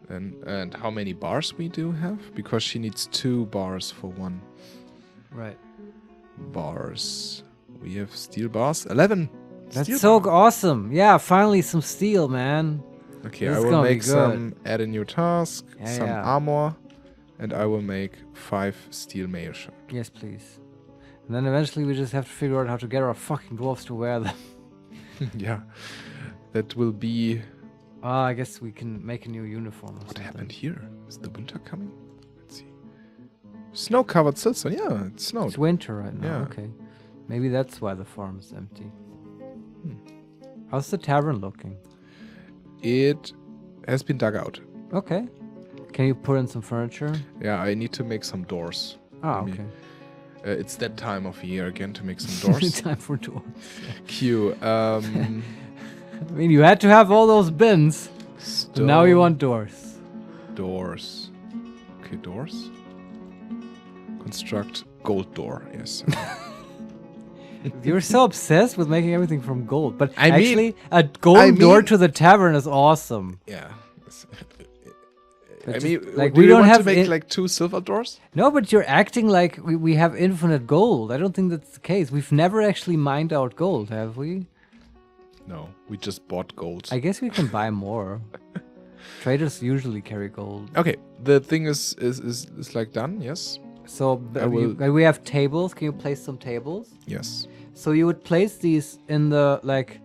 And how many bars we do have? Because she needs 2 bars for 1.
Right.
Bars. We have steel bars. 11.
That's
Steel
so
bar.
awesome. Yeah, finally some steel, man.
Okay,
This
I
is
will
gonna be
make
good.
some, add a new task,
Yeah,
some
yeah.
armor, and I will make 5 steel mail shirt.
Yes, please. And then eventually we just have to figure out how to get our fucking dwarves to wear them.
Yeah, that will be...
I guess we can make a new uniform or
What
something.
happened here? Is the winter coming? Let's see. Snow-covered siltstone. Yeah, it snowed.
It's winter right now.
Yeah.
Okay. Maybe that's why the farm is empty.
Hmm.
How's the tavern looking?
It has been dug out.
Okay. Can you put in some furniture?
Yeah, I need to make some doors.
Ah,
Maybe.
okay.
It's that time of year again to make some doors.
Time for doors.
Q.
I mean, you had to have all those bins. But now you want doors.
Doors. Okay, doors. Construct gold door. Yes.
You're so obsessed with making everything from gold. But
I mean-
actually, a gold door to the tavern is awesome.
Yeah.
But
I
just,
mean,
like,
do
we
you
don't
want
have
to make
it-
like 2 silver doors?
No, but you're acting like we have infinite gold. I don't think that's the case. We've never actually mined out gold, have we?
No, we just bought gold.
I guess we can buy more. Traders usually carry gold.
Okay, the thing is like done. Yes.
So
I will-
we have tables. Can you place some tables?
Yes.
So you would place these in the like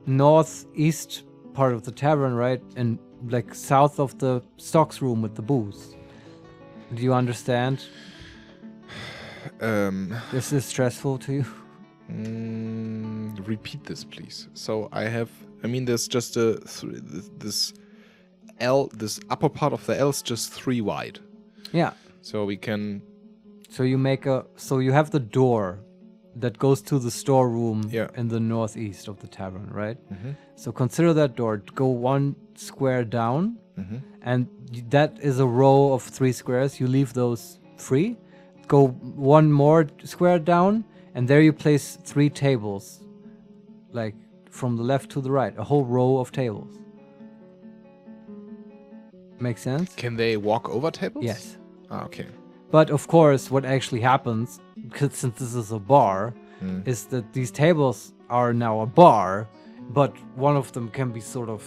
northeast part of the tavern, right? And like south of the stocks room with the booze. Do you understand? This is stressful to you?
Repeat this, please. So I mean, there's just this L. This upper part of the L is just 3 wide.
Yeah.
So we can.
So you you have the door that goes to the storeroom
Yeah.
in the northeast of the tavern, right?
Mhm.
So consider that door. Go 1 square down,
Mhm.
and that is a row of 3 squares. You leave those free. Go 1 more square down, and there you place 3 tables, like from the left to the right, a whole row of tables. Make sense?
Can they walk over tables?
Yes.
Ah, okay.
But of course, what actually happens, because since this is a bar, is that these tables are now a bar, but one of them can be sort of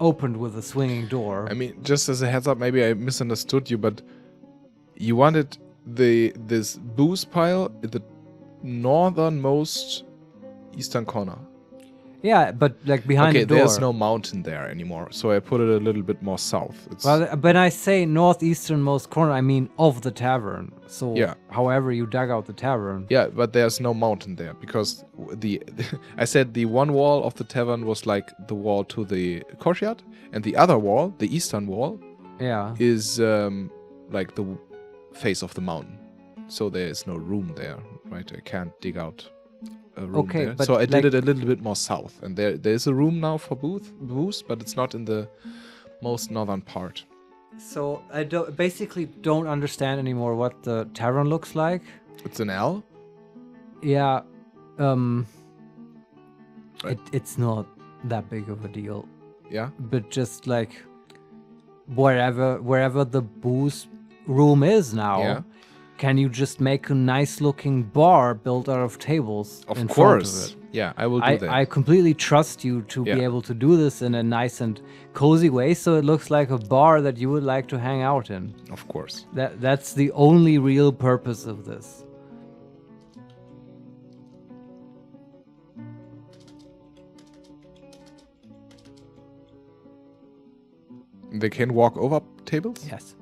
opened with a swinging door.
I mean, just as a heads up, maybe I misunderstood you, but you wanted this booze pile at the northernmost eastern corner.
Yeah, but like behind the door.
There's no mountain there anymore, so I put it a little bit more south. It's
Well, when I say northeasternmost corner, I mean of the tavern. So,
Yeah.
however you dug out the tavern.
yeah, but there's no mountain there because I said the one wall of the tavern was like the wall to the courtyard, and the other wall, the eastern wall,
Yeah.
is like the face of the mountain. So there is no room there, right? I can't dig out a room
Okay,
there.
but
So I did
like-
it a little bit more south, and there is a room now for booze, but it's not in the most northern part.
So I basically don't understand anymore what the tavern looks like.
It's an L.
Yeah.
Right.
It's not that big of a deal.
Yeah.
But just like wherever the booze room is now,
Yeah.
can you just make a nice looking bar built out of tables
Of
in
course.
front of it?
Yeah, I will do that.
I completely trust you to
Yeah.
be able to do this in a nice and cozy way, so it looks like a bar that you would like to hang out in.
Of course.
That's the only real purpose of this.
They can walk over tables?
Yes.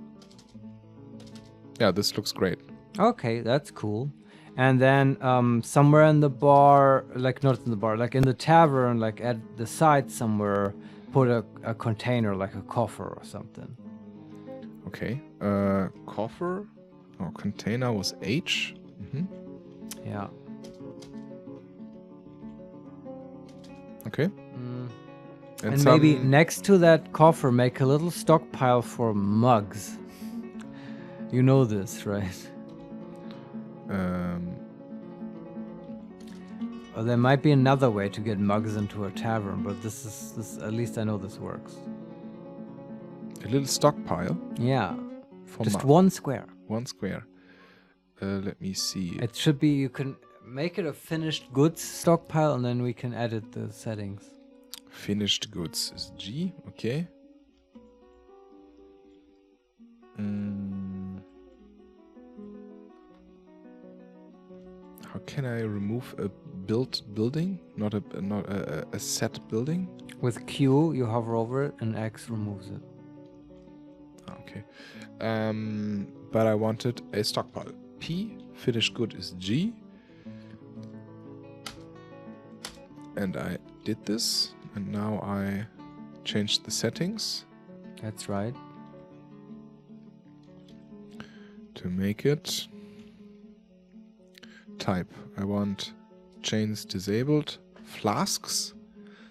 Yeah, this looks great.
Okay, that's cool. And then somewhere in the bar, like not in the bar, like in the tavern, like at the side somewhere, put a container, like a coffer or something.
Okay. Coffer or container was H. Mm-hmm.
Yeah.
Okay.
And maybe next to that coffer, make a little stockpile for mugs. You know this, right? Or there might be another way to get mugs into a tavern, but this at least I know this works.
a little stockpile
Yeah.
for
Just 1 square.
1 square. Let me see.
It should be, you can make it a finished goods stockpile and then we can edit the settings.
Finished goods is G. Okay. can I remove a built building? Not a set building?
With Q, you hover over it, and X removes it.
Okay. But I wanted a stockpile. P, finish good is G. And I did this. And now I changed the settings.
That's right.
To make it type. I want chains disabled, flasks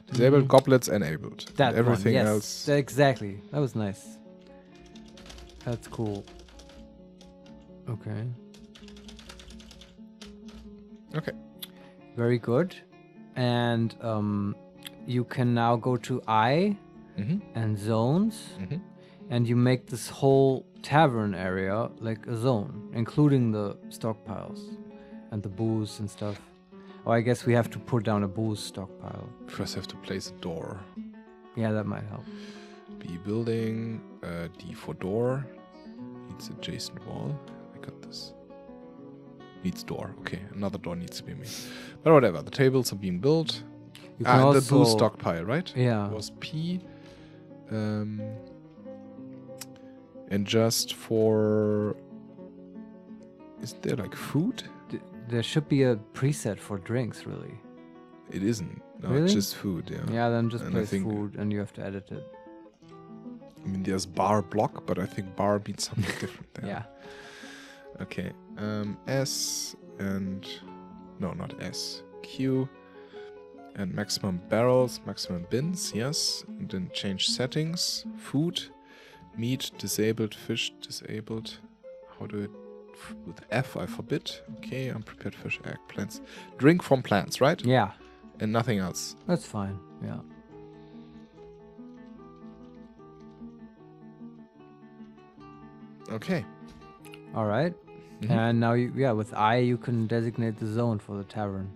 disabled, goblets enabled.
That
and everything
one, yes.
else.
Exactly. That was nice. That's cool. Okay.
Okay.
Very good. And you can now go to I and zones, and you make this whole tavern area like a zone, including the stockpiles and the booze and stuff. Oh, I guess we have to put down a booze stockpile.
First, I have to place a door.
Yeah, that might help.
B building, D for door. Needs adjacent wall. I got this. Needs door. Okay, another door needs to be made. But whatever, the tables are being built.
You can
and the
also,
booze stockpile, right?
Yeah.
It was P. And just for... Is there like food?
There should be a preset for drinks, really.
It isn't. No,
Really?
it's just food, yeah.
Yeah, then just
And I
place
think-
food and you have to edit it.
I mean, there's bar block, but I think bar means something different there.
Yeah.
Okay. S and... No, not S. Q. And maximum barrels, maximum bins, yes. And then change settings. Food. Meat, disabled. Fish, disabled. How do it... With F, I forbid. Okay, unprepared fish, eggplants. Drink from plants, right?
Yeah,
And nothing else.
that's fine. Yeah.
Okay.
All right. And now, with I, you can designate the zone for the tavern.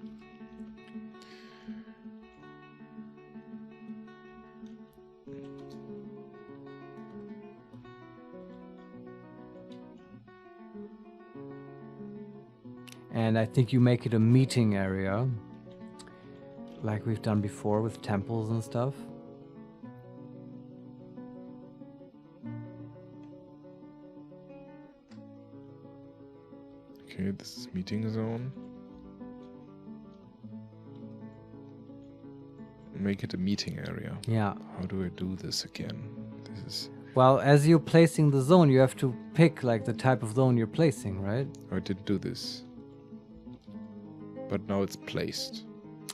And I think you make it a meeting area, like we've done before with temples and stuff.
Okay, this is meeting zone. Make it a meeting area.
Yeah.
How do I do this again? This is...
Well, as you're placing the zone, you have to pick like the type of zone you're placing, right?
I didn't do this. But now it's placed.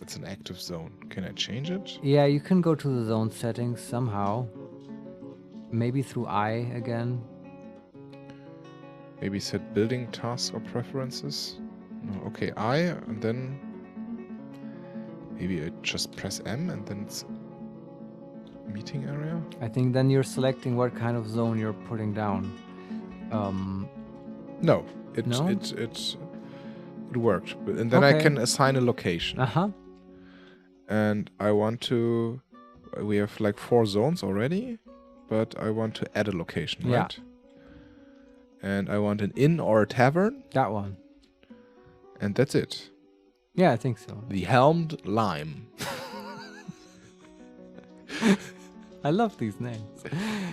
It's an active zone. Can I change it?
Yeah, you can go to the zone settings somehow. Maybe through I again.
Maybe set building tasks or preferences? No, okay, I, and then... Maybe I just press M and then it's... Meeting area?
I think then you're selecting what kind of zone you're putting down.
No.
No?
It worked. And then I
Okay.
can assign a location.
Uh-huh.
And I want to... We have like 4 zones already, but I want to add a location,
Yeah.
right? And I want an inn or a tavern,
That one.
and that's it.
Yeah, I think so.
The Helmed Lime.
I love these names.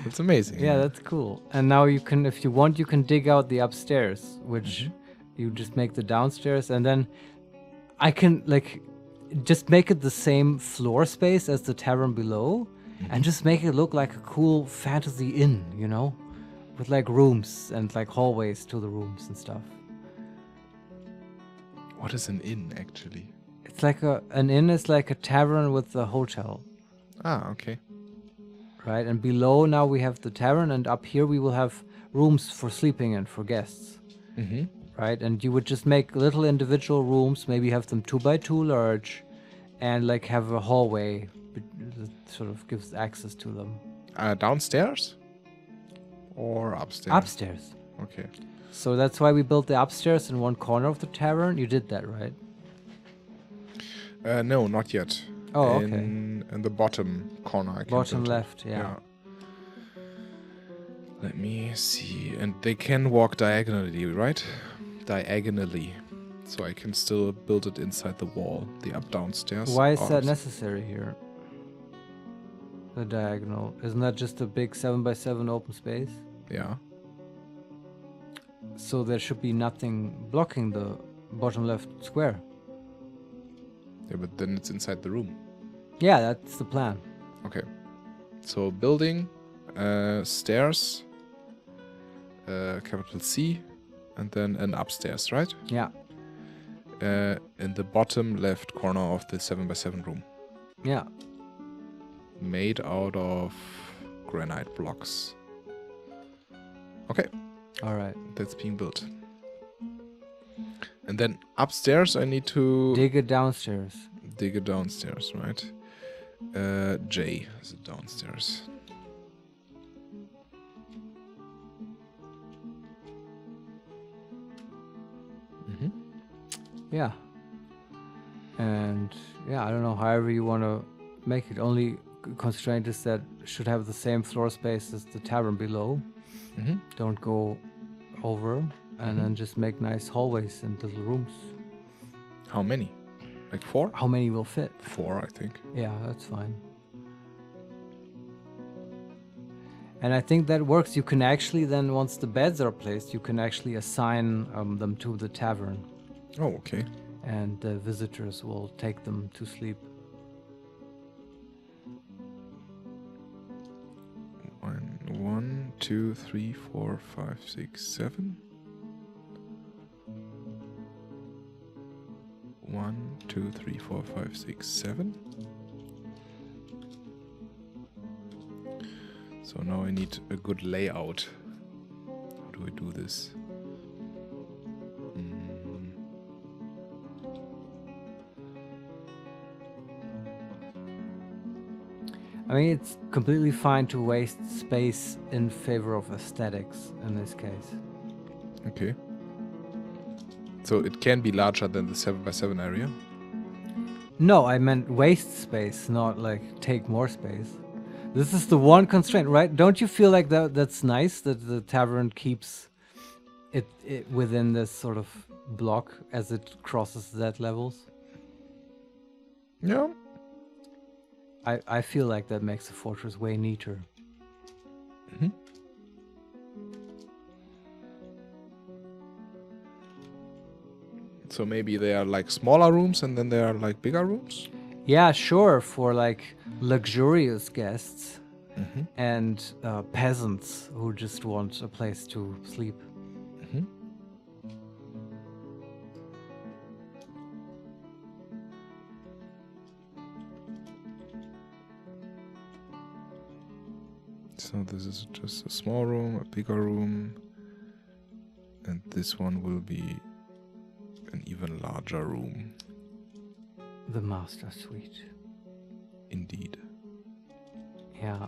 That's amazing.
Yeah, that's cool. And now you can, if you want, you can dig out the upstairs, which you just make the downstairs, and then I can like just make it the same floor space as the tavern below, and just make it look like a cool fantasy inn, you know, with like rooms and like hallways to the rooms and stuff.
What is an inn, actually?
It's like an inn is like a tavern with a hotel,
Ah, okay.
right? And below now we have the tavern, and up here we will have rooms for sleeping and for guests.
Mm-hmm.
Right, and you would just make little individual rooms, maybe have them 2x2 large, and like have a hallway that sort of gives access to them.
Downstairs? Or upstairs?
Upstairs.
Okay.
So that's why we built the upstairs in one corner of the tavern. You did that, right?
No, not yet.
Oh, okay.
In the bottom corner. I can
Bottom
build it.
left, yeah.
Let me see. And they can walk diagonally, right? Diagonally. So I can still build it inside the wall, the up-down stairs.
Why is that
arms.
necessary here? The diagonal. Isn't that just a big 7x7 open space?
Yeah.
So there should be nothing blocking the bottom left square.
Yeah, but then it's inside the room.
Yeah, that's the plan.
Okay. So building, stairs, capital C, and then an upstairs, right?
Yeah.
In the bottom left corner of the 7x7 room.
Yeah.
Made out of granite blocks. Okay,
All right.
that's being built. And then upstairs I need to
Dig it downstairs.
dig it downstairs, right? J is it downstairs. Mm-hmm.
Yeah. And yeah, I don't know, however you want to make it. Only constraint is that it should have the same floor space as the tavern below.
Mm-hmm.
Don't go over. And then just make nice hallways and little rooms.
How many? Like 4?
How many will fit?
4, I think.
Yeah, that's fine. And I think that works. You can actually then, once the beds are placed, you can actually assign them to the tavern.
Oh, okay.
And the visitors will take them to sleep.
1, 2, 3, 4, 5, 6, 7. 1, 2, 3, 4, 5, 6, 7. So now I need a good layout. How do I do this?
I mean, it's completely fine to waste space in favor of aesthetics in this case.
Okay. So it can be larger than the 7x7 area?
No, I meant waste space, not like take more space. This is the one constraint, right? Don't you feel like that's nice that the tavern keeps it within this sort of block as it crosses Z levels?
Yeah.
I feel like that makes the fortress way neater.
Mm-hmm. So maybe they are like smaller rooms and then there are like bigger rooms?
Yeah, sure, for like luxurious guests
Mm-hmm.
and peasants who just want a place to sleep.
Mm-hmm. So this is just a small room, a bigger room, and this one will be an even larger room.
The master suite.
Indeed.
Yeah.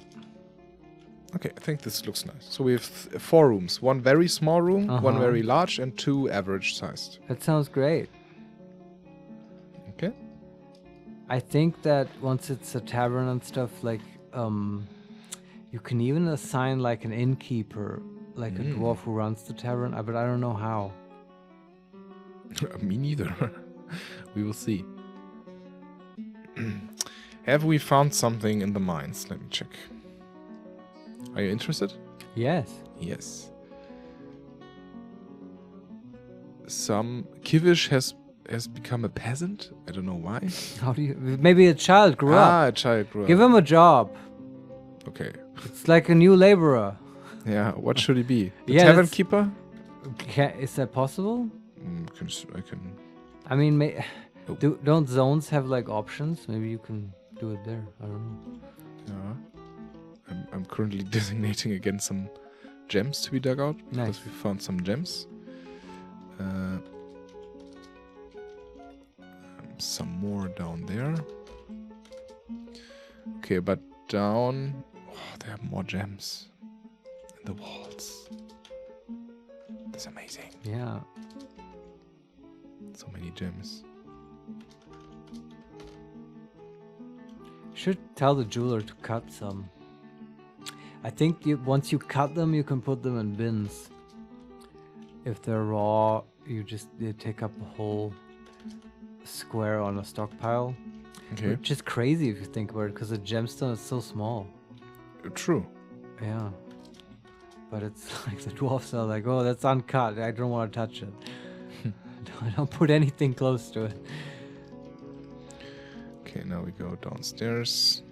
Okay, I think this looks nice. So we have 4 rooms. 1 very small room, 1
Uh-huh.
very large, and 2 average sized.
That sounds great.
Okay.
I think that once it's a tavern and stuff, like, you can even assign like an innkeeper, like a dwarf who runs the tavern, but I don't know how.
Me neither. We will see. Have we found something in the mines? Let me check. Are you interested?
Yes.
Yes. Some Kivish has become a peasant. I don't know why.
How do you? Maybe a child grew up.
A child grew up.
Give him a job.
Okay.
It's like a new laborer.
Yeah. What should he be? The
Yeah,
tavern
that's-
keeper?
Is that possible?
I can.
I mean,
Oh.
don't zones have like options? Maybe you can do it there. I don't know.
Yeah. I'm currently designating again some gems to be dug out because
Nice.
we found some gems. Some more down there. Okay, but down. Oh, there are more gems in the walls. That's amazing.
Yeah.
So many gems.
Should tell the jeweler to cut some. I think once you cut them, you can put them in bins. If they're raw, you take up a whole square on a stockpile.
Okay.
Which is crazy if you think about it, because a gemstone is so small.
True.
Yeah. But it's like the dwarfs are like, oh, that's uncut. I don't want to touch it. Don't put anything close to it.
Okay, now we go downstairs.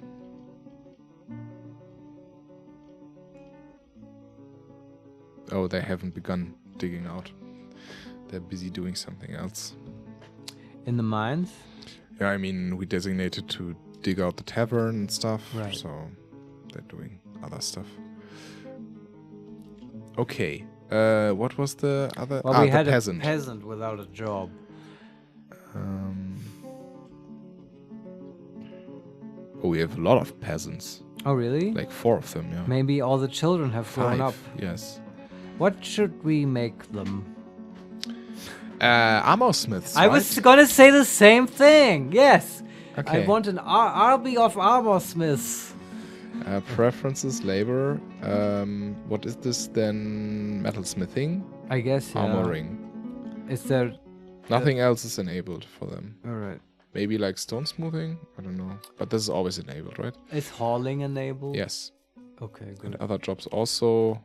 Oh, they haven't begun digging out. They're busy doing something else.
In the mines?
Yeah, I mean, we designated to dig out the tavern and stuff.
Right.
So they're doing other stuff. Okay. What was the other?
Well, we had
the peasant.
a peasant without a job.
Oh, we have a lot of peasants.
Oh, really?
Like 4 of them, yeah.
Maybe all the children have grown
5,
up.
yes.
What should we make them?
Armor smiths,
I
right?
was gonna say the same thing. Yes.
Okay.
I want an army of armor smiths.
Preferences, labor. What is this then? Metalsmithing?
I guess, yeah.
Armoring.
Is there...
Nothing else is enabled for them.
Alright.
Maybe like stone smoothing? I don't know. But this is always enabled, right?
Is hauling enabled?
Yes.
Okay,
And
good.
other jobs also,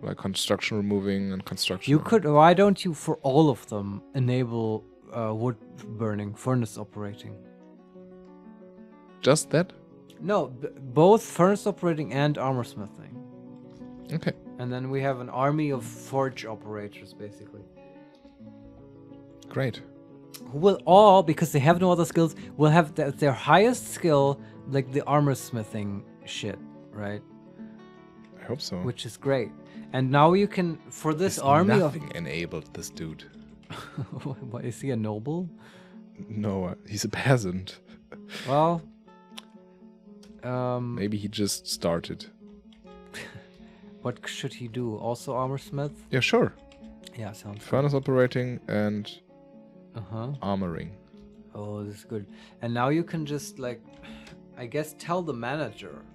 like construction removing and construction.
You could... Why don't you, for all of them, enable wood burning, furnace operating?
Just that?
No, both furnace operating and armor smithing.
Okay.
And then we have an army of forge operators, basically.
Great.
Who will all, because they have no other skills, will have their highest skill, like the armor smithing shit, right?
I hope so.
Which is great. And now you can, for this
There's
army
nothing enabled this dude.
What, is he a noble?
No, he's a peasant.
Well,
Maybe he just started.
what should he do? Also armor smith?
Yeah, sure.
Yeah, sounds
Furnace operating and
Uh-huh.
armoring.
Oh, this is good. And now you can just, like, I guess tell the manager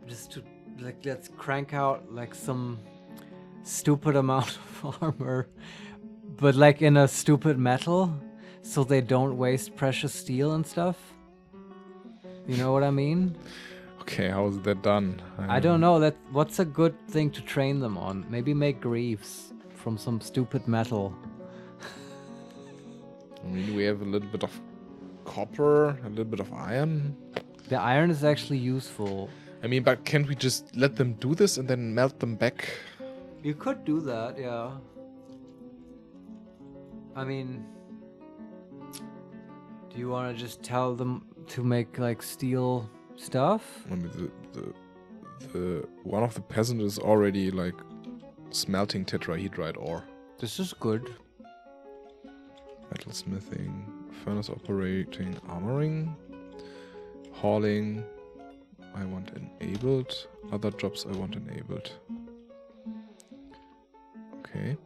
just to, like, let's crank out, like, some stupid amount of armor, but, like, in a stupid metal, so they don't waste precious steel and stuff. You know what I mean?
Okay, how is that done?
I don't know. What's a good thing to train them on? Maybe make greaves from some stupid metal.
I mean, we have a little bit of copper, a little bit of iron.
The iron is actually useful.
I mean, but can't we just let them do this and then melt them back?
You could do that, yeah. I mean, do you want to just tell them to make, like, steel stuff?
I mean, the one of the peasants is already like smelting tetrahedrite ore.
This is good.
Metalsmithing, furnace operating, armoring, hauling. I want enabled. Other jobs I want enabled. Okay.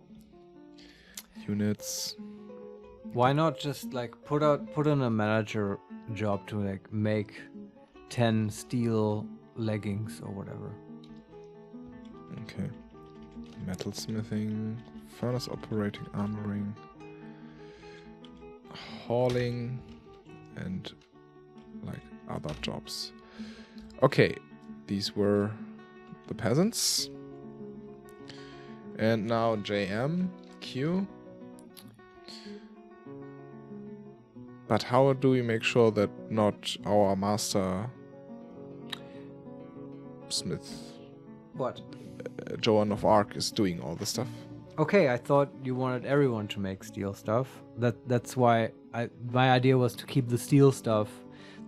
Units.
Why not just, like, put in a manager job to, like, make 10 steel leggings or whatever.
Okay. Metalsmithing, furnace operating, armoring, hauling, and like other jobs. Okay, these were the peasants. And now JM, Q. But how do we make sure that not our master smith,
What?
Joan of Arc, is doing all the stuff?
Okay, I thought you wanted everyone to make steel stuff. That's why my idea was to keep the steel stuff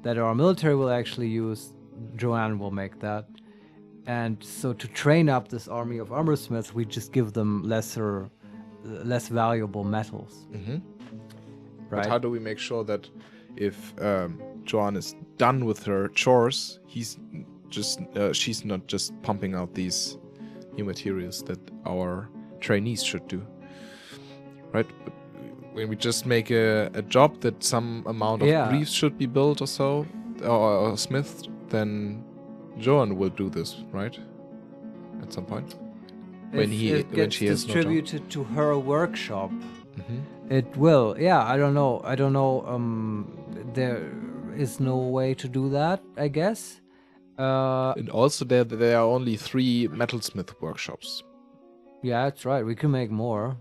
that our military will actually use. Joanne will make that. And so to train up this army of armor smiths, we just give them less valuable metals.
Mm-hmm.
Right?
But how do we make sure that if Joanne is done with her chores, she's not just pumping out these new materials that our trainees should do, right? But when we just make a job that some amount of greaves should be built or so, or smithed, then Joanne will do this, right? At some point. when
it gets
she has no job.
distributed to her workshop,
Mhm.
it will. Yeah, I don't know. There is no way to do that, I guess.
And also there are only 3 metalsmith workshops.
Yeah, that's right. We can make more.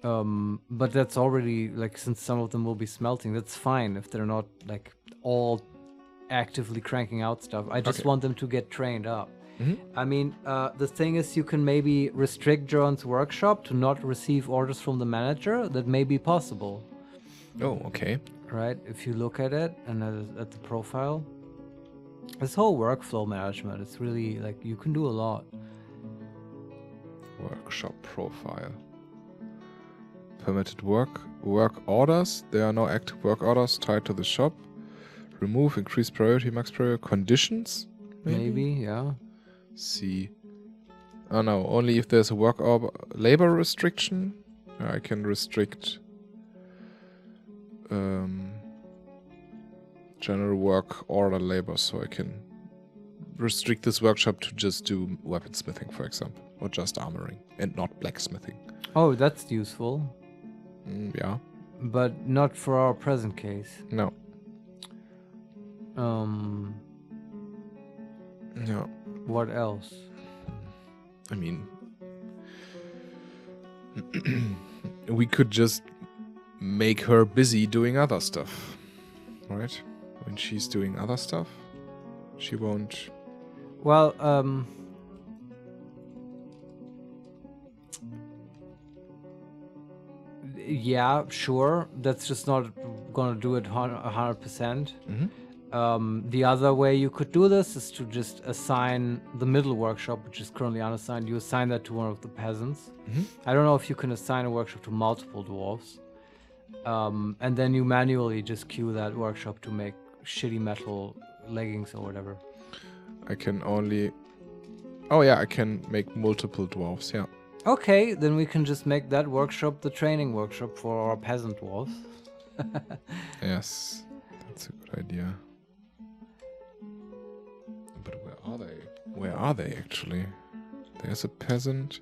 But that's already, like, since some of them will be smelting, that's fine if they're not, like, all actively cranking out stuff. I just
Okay.
want them to get trained up.
Mhm.
I mean, the thing is, you can maybe restrict John's workshop to not receive orders from the manager. That may be possible,
Oh, okay.
right? If you look at it and at the profile. This whole workflow management, it's really, like, you can do a lot.
Workshop profile. Permitted work orders. There are no active work orders tied to the shop. Remove, increase priority, max priority. Conditions?
Maybe, yeah.
See. Oh no, only if there's a work labor restriction. I can restrict general work order labor, so I can restrict this workshop to just do weaponsmithing, for example, or just armoring and not blacksmithing.
Oh, that's useful,
Yeah.
but not for our present case.
No. Yeah.
What else?
I mean, we could just make her busy doing other stuff, right? When she's doing other stuff, she won't.
Well, yeah, sure. That's just not gonna do it 100%. The other way you could do this is to just assign the middle workshop, which is currently unassigned. You assign that to one of the peasants. I don't know if you can assign a workshop to multiple dwarves. And then you manually just queue that workshop to make shitty metal leggings or whatever.
I can only. Oh yeah, I can make multiple dwarves. Yeah.
Okay, then we can just make that workshop the training workshop for our peasant dwarves.
Yes, that's a good idea. But where are they? Where are they actually? There's a peasant.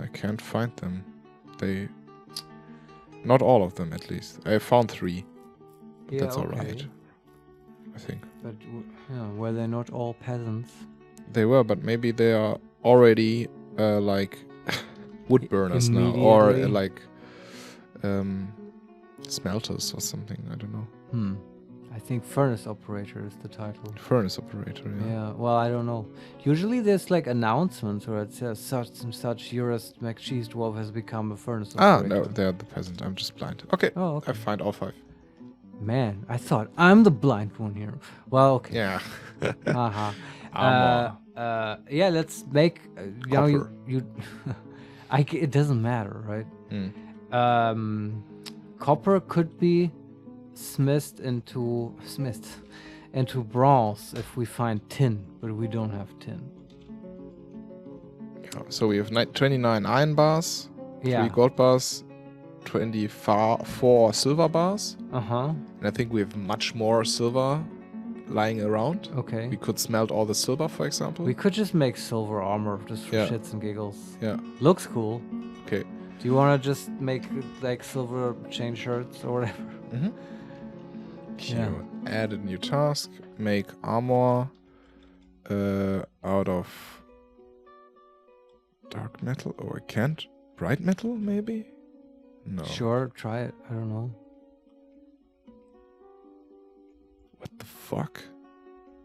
I can't find them. They. Not all of them, at least. I found 3. But
Yeah,
that's
okay.
alright. I think.
But yeah, were they not all peasants?
They were, but maybe they are already like wood burners now, or
Immediately?
like smelters or something. I don't know.
I think furnace operator is the title.
Furnace operator. Yeah.
Yeah, well, I don't know. Usually there's like announcements where it says such and such Eurus McCheese dwarf has become a furnace operator.
No, they're the peasant. I'm just blind. Okay.
Oh, okay.
I find all 5.
Man, I thought I'm the blind one here. Well, okay.
Yeah.
Haha.
Armor.
Yeah, let's make.
Copper.
It doesn't matter, right?
Mm.
Copper could be smithed into bronze if we find tin, but we don't have tin.
Yeah. So we have 29 iron bars, 3 gold bars, 24 silver bars. And I think we have much more silver lying around.
Okay.
We could smelt all the silver, for example.
We could just make silver armor just for shits and giggles.
Yeah.
Looks cool.
Okay.
Do you want to just make like silver chain shirts or whatever?
Yeah. Add a new task. Make armor out of dark metal. Oh, I can't. Bright metal, maybe? No.
Sure, try it. I don't know.
What the fuck?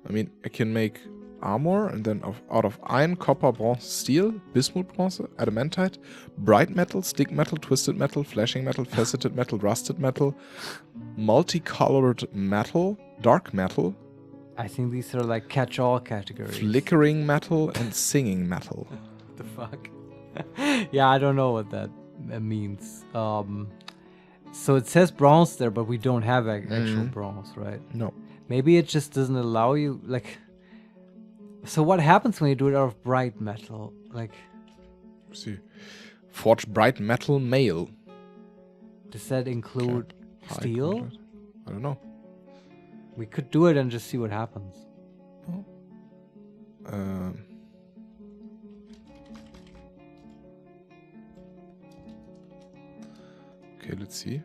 I mean, I can make armor and then out of iron, copper, bronze, steel, bismuth bronze, adamantite, bright metal, stick metal, twisted metal, flashing metal, faceted metal, rusted metal, multicolored metal, dark metal.
I think these are like catch-all categories.
Flickering metal and singing metal.
What the fuck? Yeah, I don't know what that means. So it says bronze there, but we don't have actual bronze, right?
No.
Maybe it just doesn't allow you, like... So what happens when you do it out of bright metal? Like...
See. Forge bright metal mail.
Does that include steel?
I don't know.
We could do it and just see what happens.
Oh. Okay, let's see.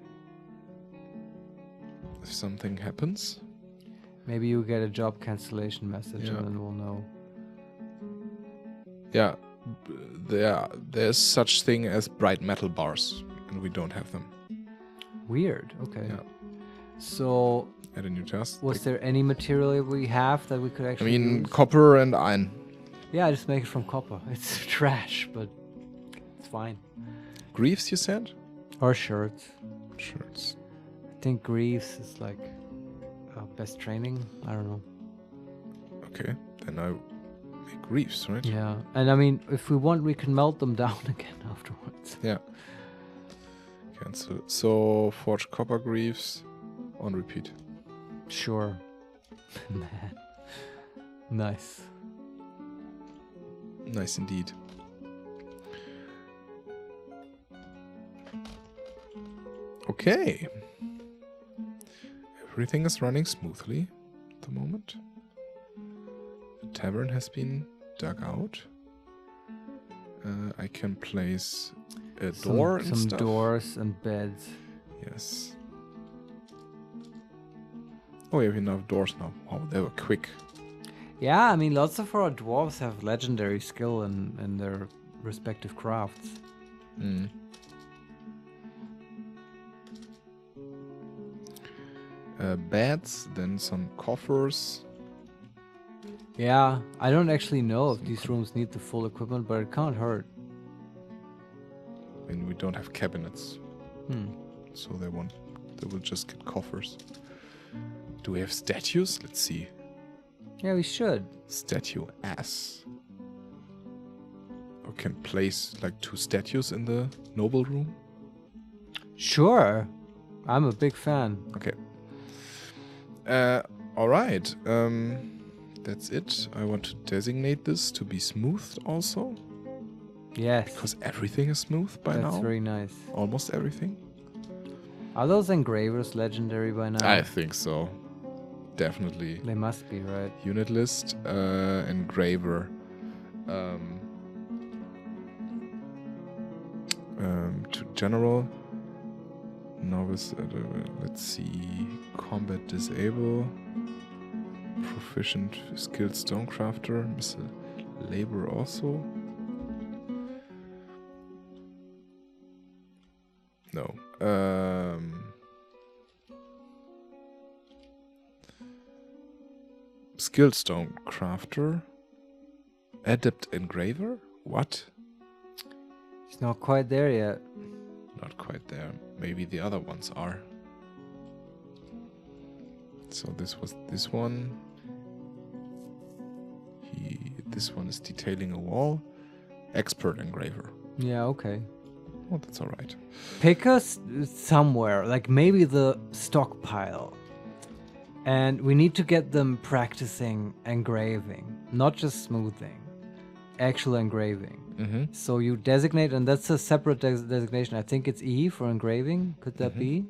If something happens.
Maybe you get a job cancellation message
Yeah.
and then we'll know.
Yeah, there's such thing as bright metal bars, and we don't have them.
Weird. Okay.
Yeah.
So,
Add a new task.
was there any material we have that we could
I
actually
mean,
use?
copper and iron.
Yeah, just make it from copper. It's trash, but it's fine.
Greaves, you said?
Or shirts.
Shirts.
I think greaves is like best training. I don't know.
Okay, then I make greaves, right?
Yeah, and I mean, if we want, we can melt them down again afterwards.
Yeah. Cancel. So, forge copper greaves on repeat.
Sure. Man. Nice.
Nice indeed. Okay. Everything is running smoothly at the moment. The tavern has been dug out. I can place a door and
some
stuff.
doors and beds.
Yes. Oh, we have enough doors now. Wow, they were quick.
Yeah, I mean, lots of our dwarves have legendary skill in their respective crafts.
Mm. Beds, then some coffers.
Yeah, I don't actually know if these rooms need the full equipment, but it can't hurt.
And we don't have cabinets,
Hmm.
so they will just get coffers. Do we have statues? Let's see.
Yeah, we should.
Statue ass. Or can place like 2 statues in the noble room?
Sure. I'm a big fan.
Okay. Alright. That's it. I want to designate this to be smoothed also.
Yes.
Because everything is smooth by
That's
now.
very nice.
Almost everything.
Are those engravers legendary by now?
I think so. Definitely.
They must be, right?
Unit list, engraver. To general. Novice, let's see. Combat disable. Proficient skilled stonecrafter. Missile labor also. No. Skilled stonecrafter. Adept engraver? What?
It's not quite there yet.
Not quite there. Maybe the other ones are. So this was this one. This one is detailing a wall. Expert engraver.
Yeah, okay.
Oh, that's all right.
Pick us somewhere, like maybe the stockpile. And we need to get them practicing engraving, not just smoothing. Actual engraving.
Mm-hmm.
So you designate, and that's a separate designation. I think it's E for engraving. Could that be?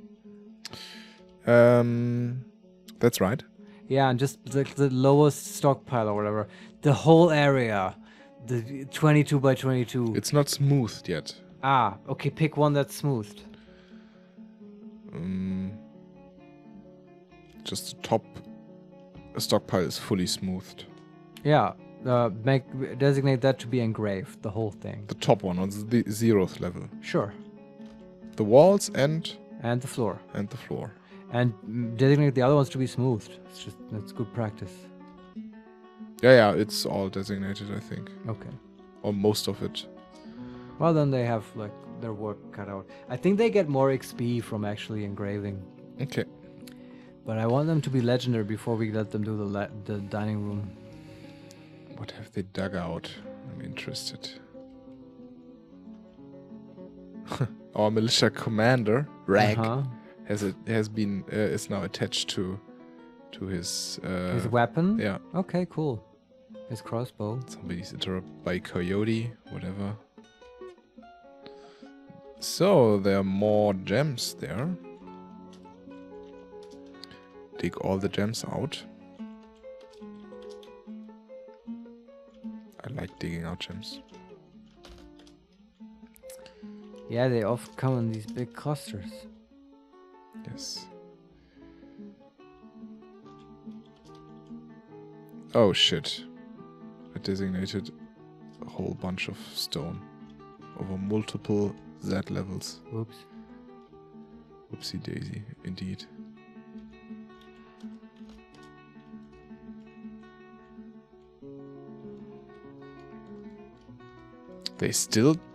That's right.
Yeah, and just the lowest stockpile or whatever. The whole area. The 22 by 22.
It's not smoothed yet.
Ah, okay, pick one that's smoothed.
Just the top stockpile is fully smoothed.
Yeah, designate that to be engraved, the whole thing.
The top one on the 0th level.
Sure.
The walls and
And the floor.
the floor.
And designate the other ones to be smoothed. That's good practice.
Yeah, it's all designated, I think.
Okay.
Or most of it.
Well, then they have like their work cut out. I think they get more XP from actually engraving.
Okay.
But I want them to be legendary before we let them do the dining room.
What have they dug out? I'm interested. Our militia commander, Rag, is now attached to his
His weapon?
Yeah.
Okay, cool. His crossbow.
Somebody's interrupted by coyote, whatever. So there are more gems there. dig all the gems out. I like digging out gems.
Yeah, they often come in these big clusters.
Yes. Oh shit. I designated a whole bunch of stone over multiple Z levels.
Oops.
Whoopsie daisy, indeed.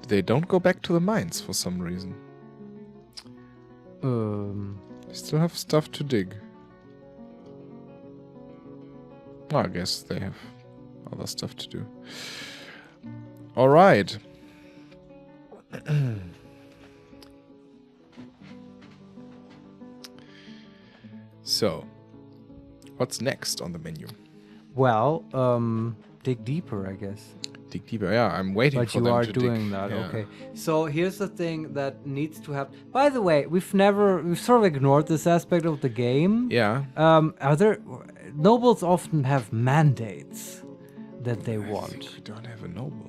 They don't go back to the mines for some reason. They still have stuff to dig. Well, I guess they have other stuff to do. Alright. So, what's next on the menu?
Well, dig deeper, I guess.
Dig deeper. Yeah, I'm waiting
But
for
you
them
are
to
doing
dig.
that,
Yeah.
okay. So here's the thing that needs to happen. By the way, we've sort of ignored this aspect of the game.
Yeah.
Nobles often have mandates that they
I
want.
think we don't have a noble.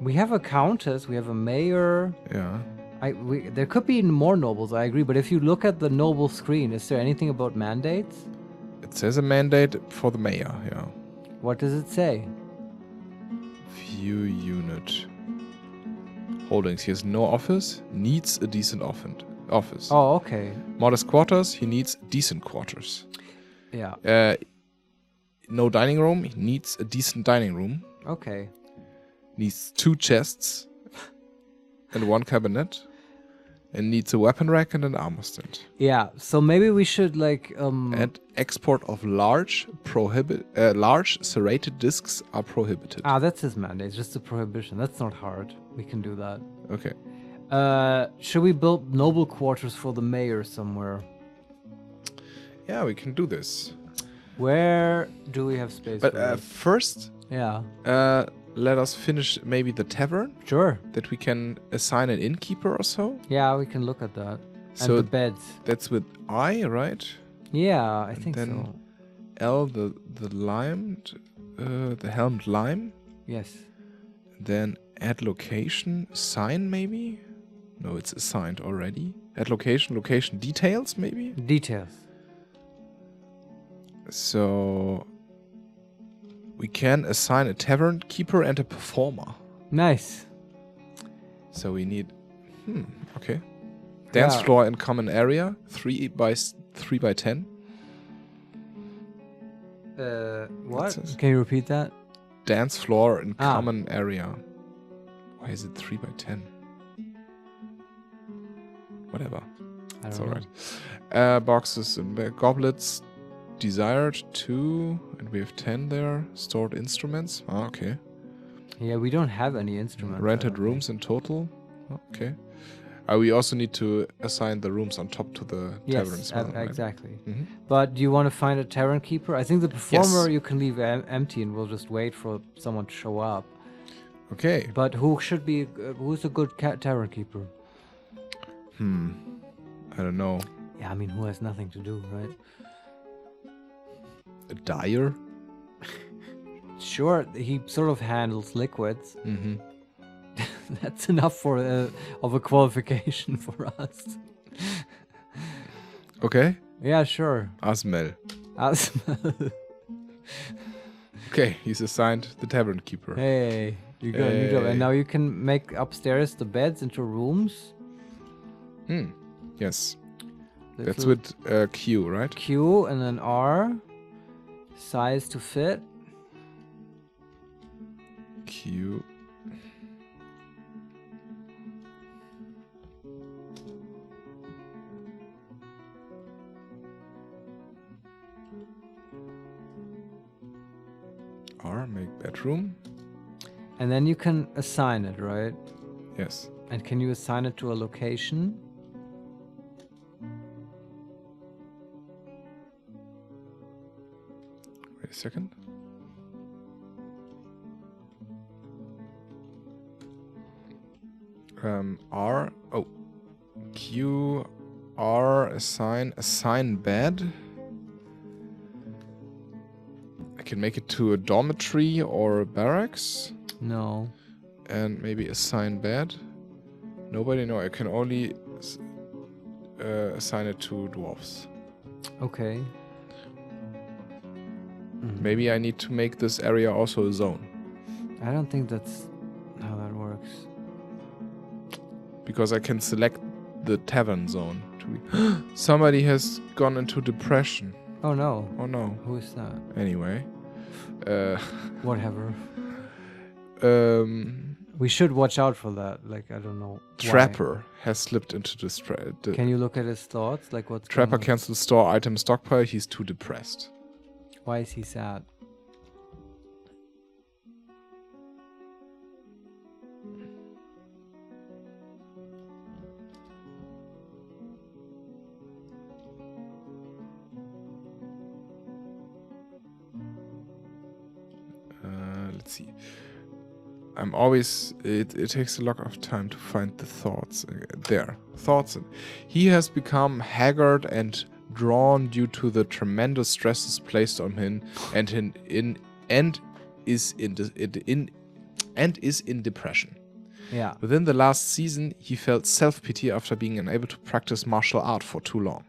We have a countess, we have a mayor.
Yeah.
There could be more nobles, I agree. But if you look at the noble screen, is there anything about mandates?
It says a mandate for the mayor, yeah.
What does it say?
View unit. Holdings. He has no office, needs a decent office.
Oh, okay.
Modest quarters, he needs decent quarters.
Yeah.
No dining room, he needs a decent dining room.
Okay.
Needs 2 chests and 1 cabinet. And needs a weapon rack and an armor stand.
Yeah. So maybe we should
And export of large serrated discs are prohibited.
that's his mandate. It's just a prohibition. That's not hard. We can do that.
Okay.
Should we build noble quarters for the mayor somewhere?
Yeah, we can do this.
Where do we have space for
But
this?
first,
Yeah.
let us finish maybe the tavern,
Sure.
that we can assign an innkeeper or so.
Yeah, we can look at that.
So
And the beds.
that's with I, right?
Yeah, I
And
think
then
so.
L, the limed, the helmed lime.
Yes.
Then add location, sign maybe? No, it's assigned already. Add location details maybe?
Details.
So we can assign a tavern keeper and a performer.
Nice.
So we need okay. Dance
Yeah.
floor and common area, 3 by 10.
What?
What's this?
Can you repeat that?
Dance floor and
Ah.
common area. Why is it 3 by 10? Whatever.
I
It's
don't know.
alright. Boxes and goblets desired 2, and we have 10 there. Stored instruments. Ah, okay.
Yeah, we don't have any instruments. I
Rented
don't
rooms in total. Ah, okay. We also need to assign the rooms on top to the
think.
tavern
Yes,
as well. Right?
exactly.
Mhm.
But do you want to find a tavern keeper? I think the performer
Yes.
you can leave empty and we'll just wait for someone to show up.
Okay.
But who's a good tavern keeper?
I don't know.
Yeah, I mean, who has nothing to do, right?
A dyer?
Sure, he sort of handles liquids.
Mm-hmm.
That's enough of a qualification for us.
Okay.
Yeah, sure.
Asmel.
Asmel.
Okay, he's assigned the tavern keeper.
Hey, you got a new job.
Hey.
And now you can make upstairs the beds into rooms.
Yes.
Little
That's with Q, right?
Q and then R. Size to fit.
Q. R, make bedroom.
And then you can assign it, right?
Yes.
And can you assign it to a location?
Wait a second. R. Oh. Q. R. Assign bed. I can make it to a dormitory or a barracks.
No.
And maybe assign bed. Nobody know. I can only assign it to dwarves.
Okay.
Maybe I need to make this area also a zone.
I don't think that's how that works.
Because I can select the tavern zone. Somebody has gone into depression.
Oh no.
Oh no.
Who is that?
Anyway.
Whatever.
Um...
We should watch out for that. Like, I don't know.
Trapper has slipped into this.
Can you look at his thoughts? Like, what's
Trapper cancels store item stockpile. He's too depressed.
Why is he sad?
Let's see. I'm always... It takes a lot of time to find the thoughts. There. Thoughts. He has become haggard and drawn due to the tremendous stresses placed on him and is in depression.
Yeah.
Within the last season, he felt self-pity after being unable to practice martial art for too long.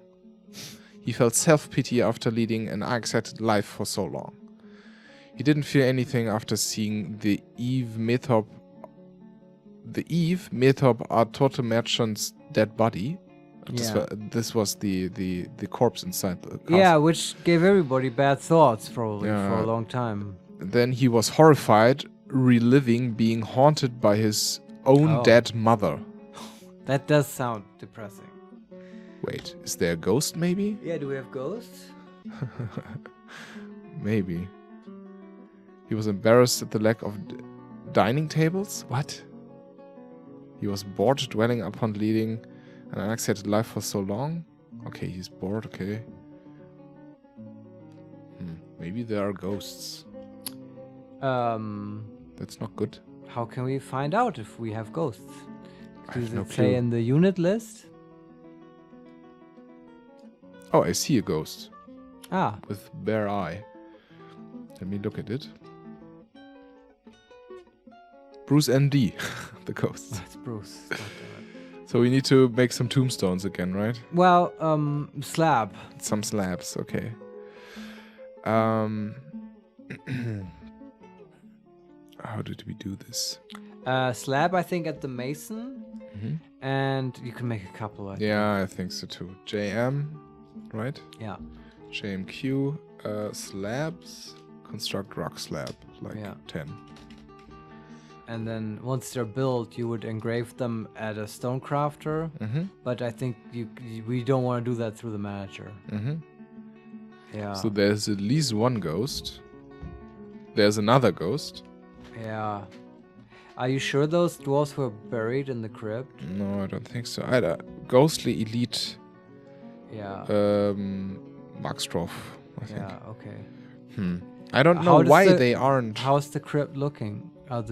He felt self-pity after leading an unexcited life for so long. He didn't feel anything after seeing the Eve Methop are total merchant's dead body.
Yeah.
This was the corpse inside the castle.
Yeah, which gave everybody bad thoughts probably for a long time.
Then he was horrified, reliving being haunted by his own dead mother.
That does sound depressing.
Wait, is there a ghost maybe?
Yeah, do we have ghosts?
Maybe. He was embarrassed at the lack of dining tables? What? He was bored dwelling upon leading an unexcited life for so long? Okay, he's bored, okay. Maybe there are ghosts. That's not good.
How can we find out if we have ghosts? Does
no
it say
clue.
in the unit list?
Oh, I see a ghost.
Ah.
With bare eye. Let me look at it. Bruce MD, the ghost.
That's Bruce.
So we need to make some tombstones again, right?
Well, slab.
Some slabs, okay. How did we do this?
Slab, I think, at the mason. And you can make a couple, I think.
Yeah, I think so too. JM, right?
Yeah.
JMQ, slabs, construct rock slab, like 10.
And then once they're built, you would engrave them at a stone crafter. But I think we don't want to do that through the manager. Yeah.
So there's at least one ghost. There's another ghost.
Yeah. Are you sure those dwarves were buried in the crypt?
No, I don't think so. Either ghostly elite.
Yeah.
Maxstroff, I think.
Yeah. Okay.
I don't know why they aren't.
How's the crypt looking? Are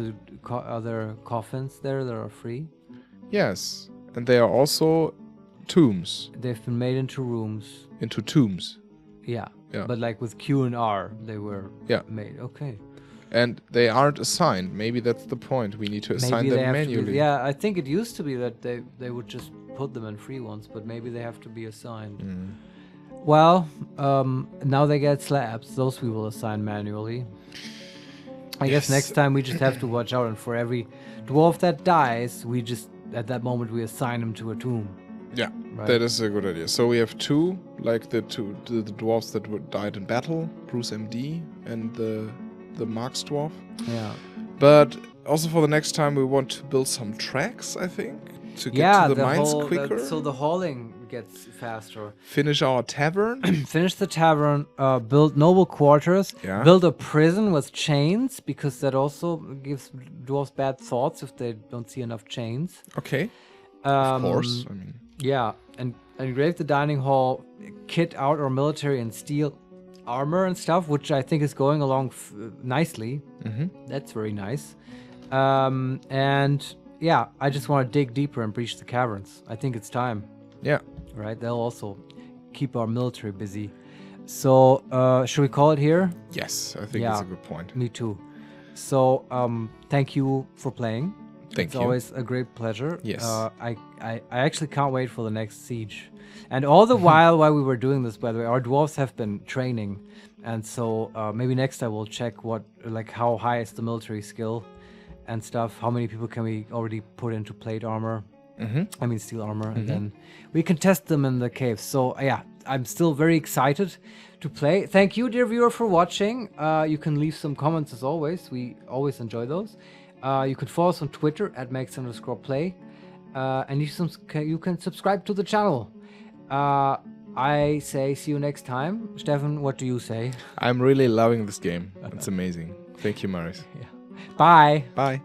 there coffins there that are free?
Yes, and they are also tombs.
They've been made into rooms.
Into tombs.
Yeah.
Yeah.
But like with Q and R, they were made. Okay.
And they aren't assigned. Maybe that's the point. We need to assign them manually.
Yeah, I think it used to be that they would just put them in free ones, but maybe they have to be assigned. Well, now they get slabs. Those we will assign manually. I guess next time we just have to watch out, and for every dwarf that dies, we just, at that moment, we assign him to a tomb.
Yeah,
right?
That is a good idea. So we have two, like the dwarves that died in battle, Bruce MD and the Marx dwarf.
Yeah.
But also for the next time, we want to build some tracks, I think, to get to the mines quicker.
So the hauling gets faster.
Finish our tavern.
Finish the tavern. Build noble quarters.
Yeah.
Build a prison with chains, because that also gives dwarves bad thoughts if they don't see enough chains.
Okay. Of course. I mean.
Yeah, and engrave the dining hall, kit out our military and steel armor and stuff, which I think is going along nicely. That's very nice. And yeah, I just want to dig deeper and breach the caverns. I think it's time.
Yeah.
Right? They'll also keep our military busy. So, should we call it here?
Yes, I think
Yeah.
that's a good point.
Me too. So, thank you for playing.
Thank
It's
you.
always a great pleasure.
Yes.
I actually can't wait for the next siege. And all the while we were doing this, by the way, our dwarves have been training. And so maybe next time we'll check how high is the military skill and stuff. How many people can we already put into plate armor? I mean steel armor. And then we can test them in the caves. So yeah, I'm still very excited to play. Thank you, dear viewer, for watching. You can leave some comments as always. We always enjoy those. You can follow us on Twitter at @Makes_play. And you can subscribe to the channel. I say see you next time. Steffen, what do you say?
I'm really loving this game. It's amazing. Thank you, Marius.
Bye.
Bye.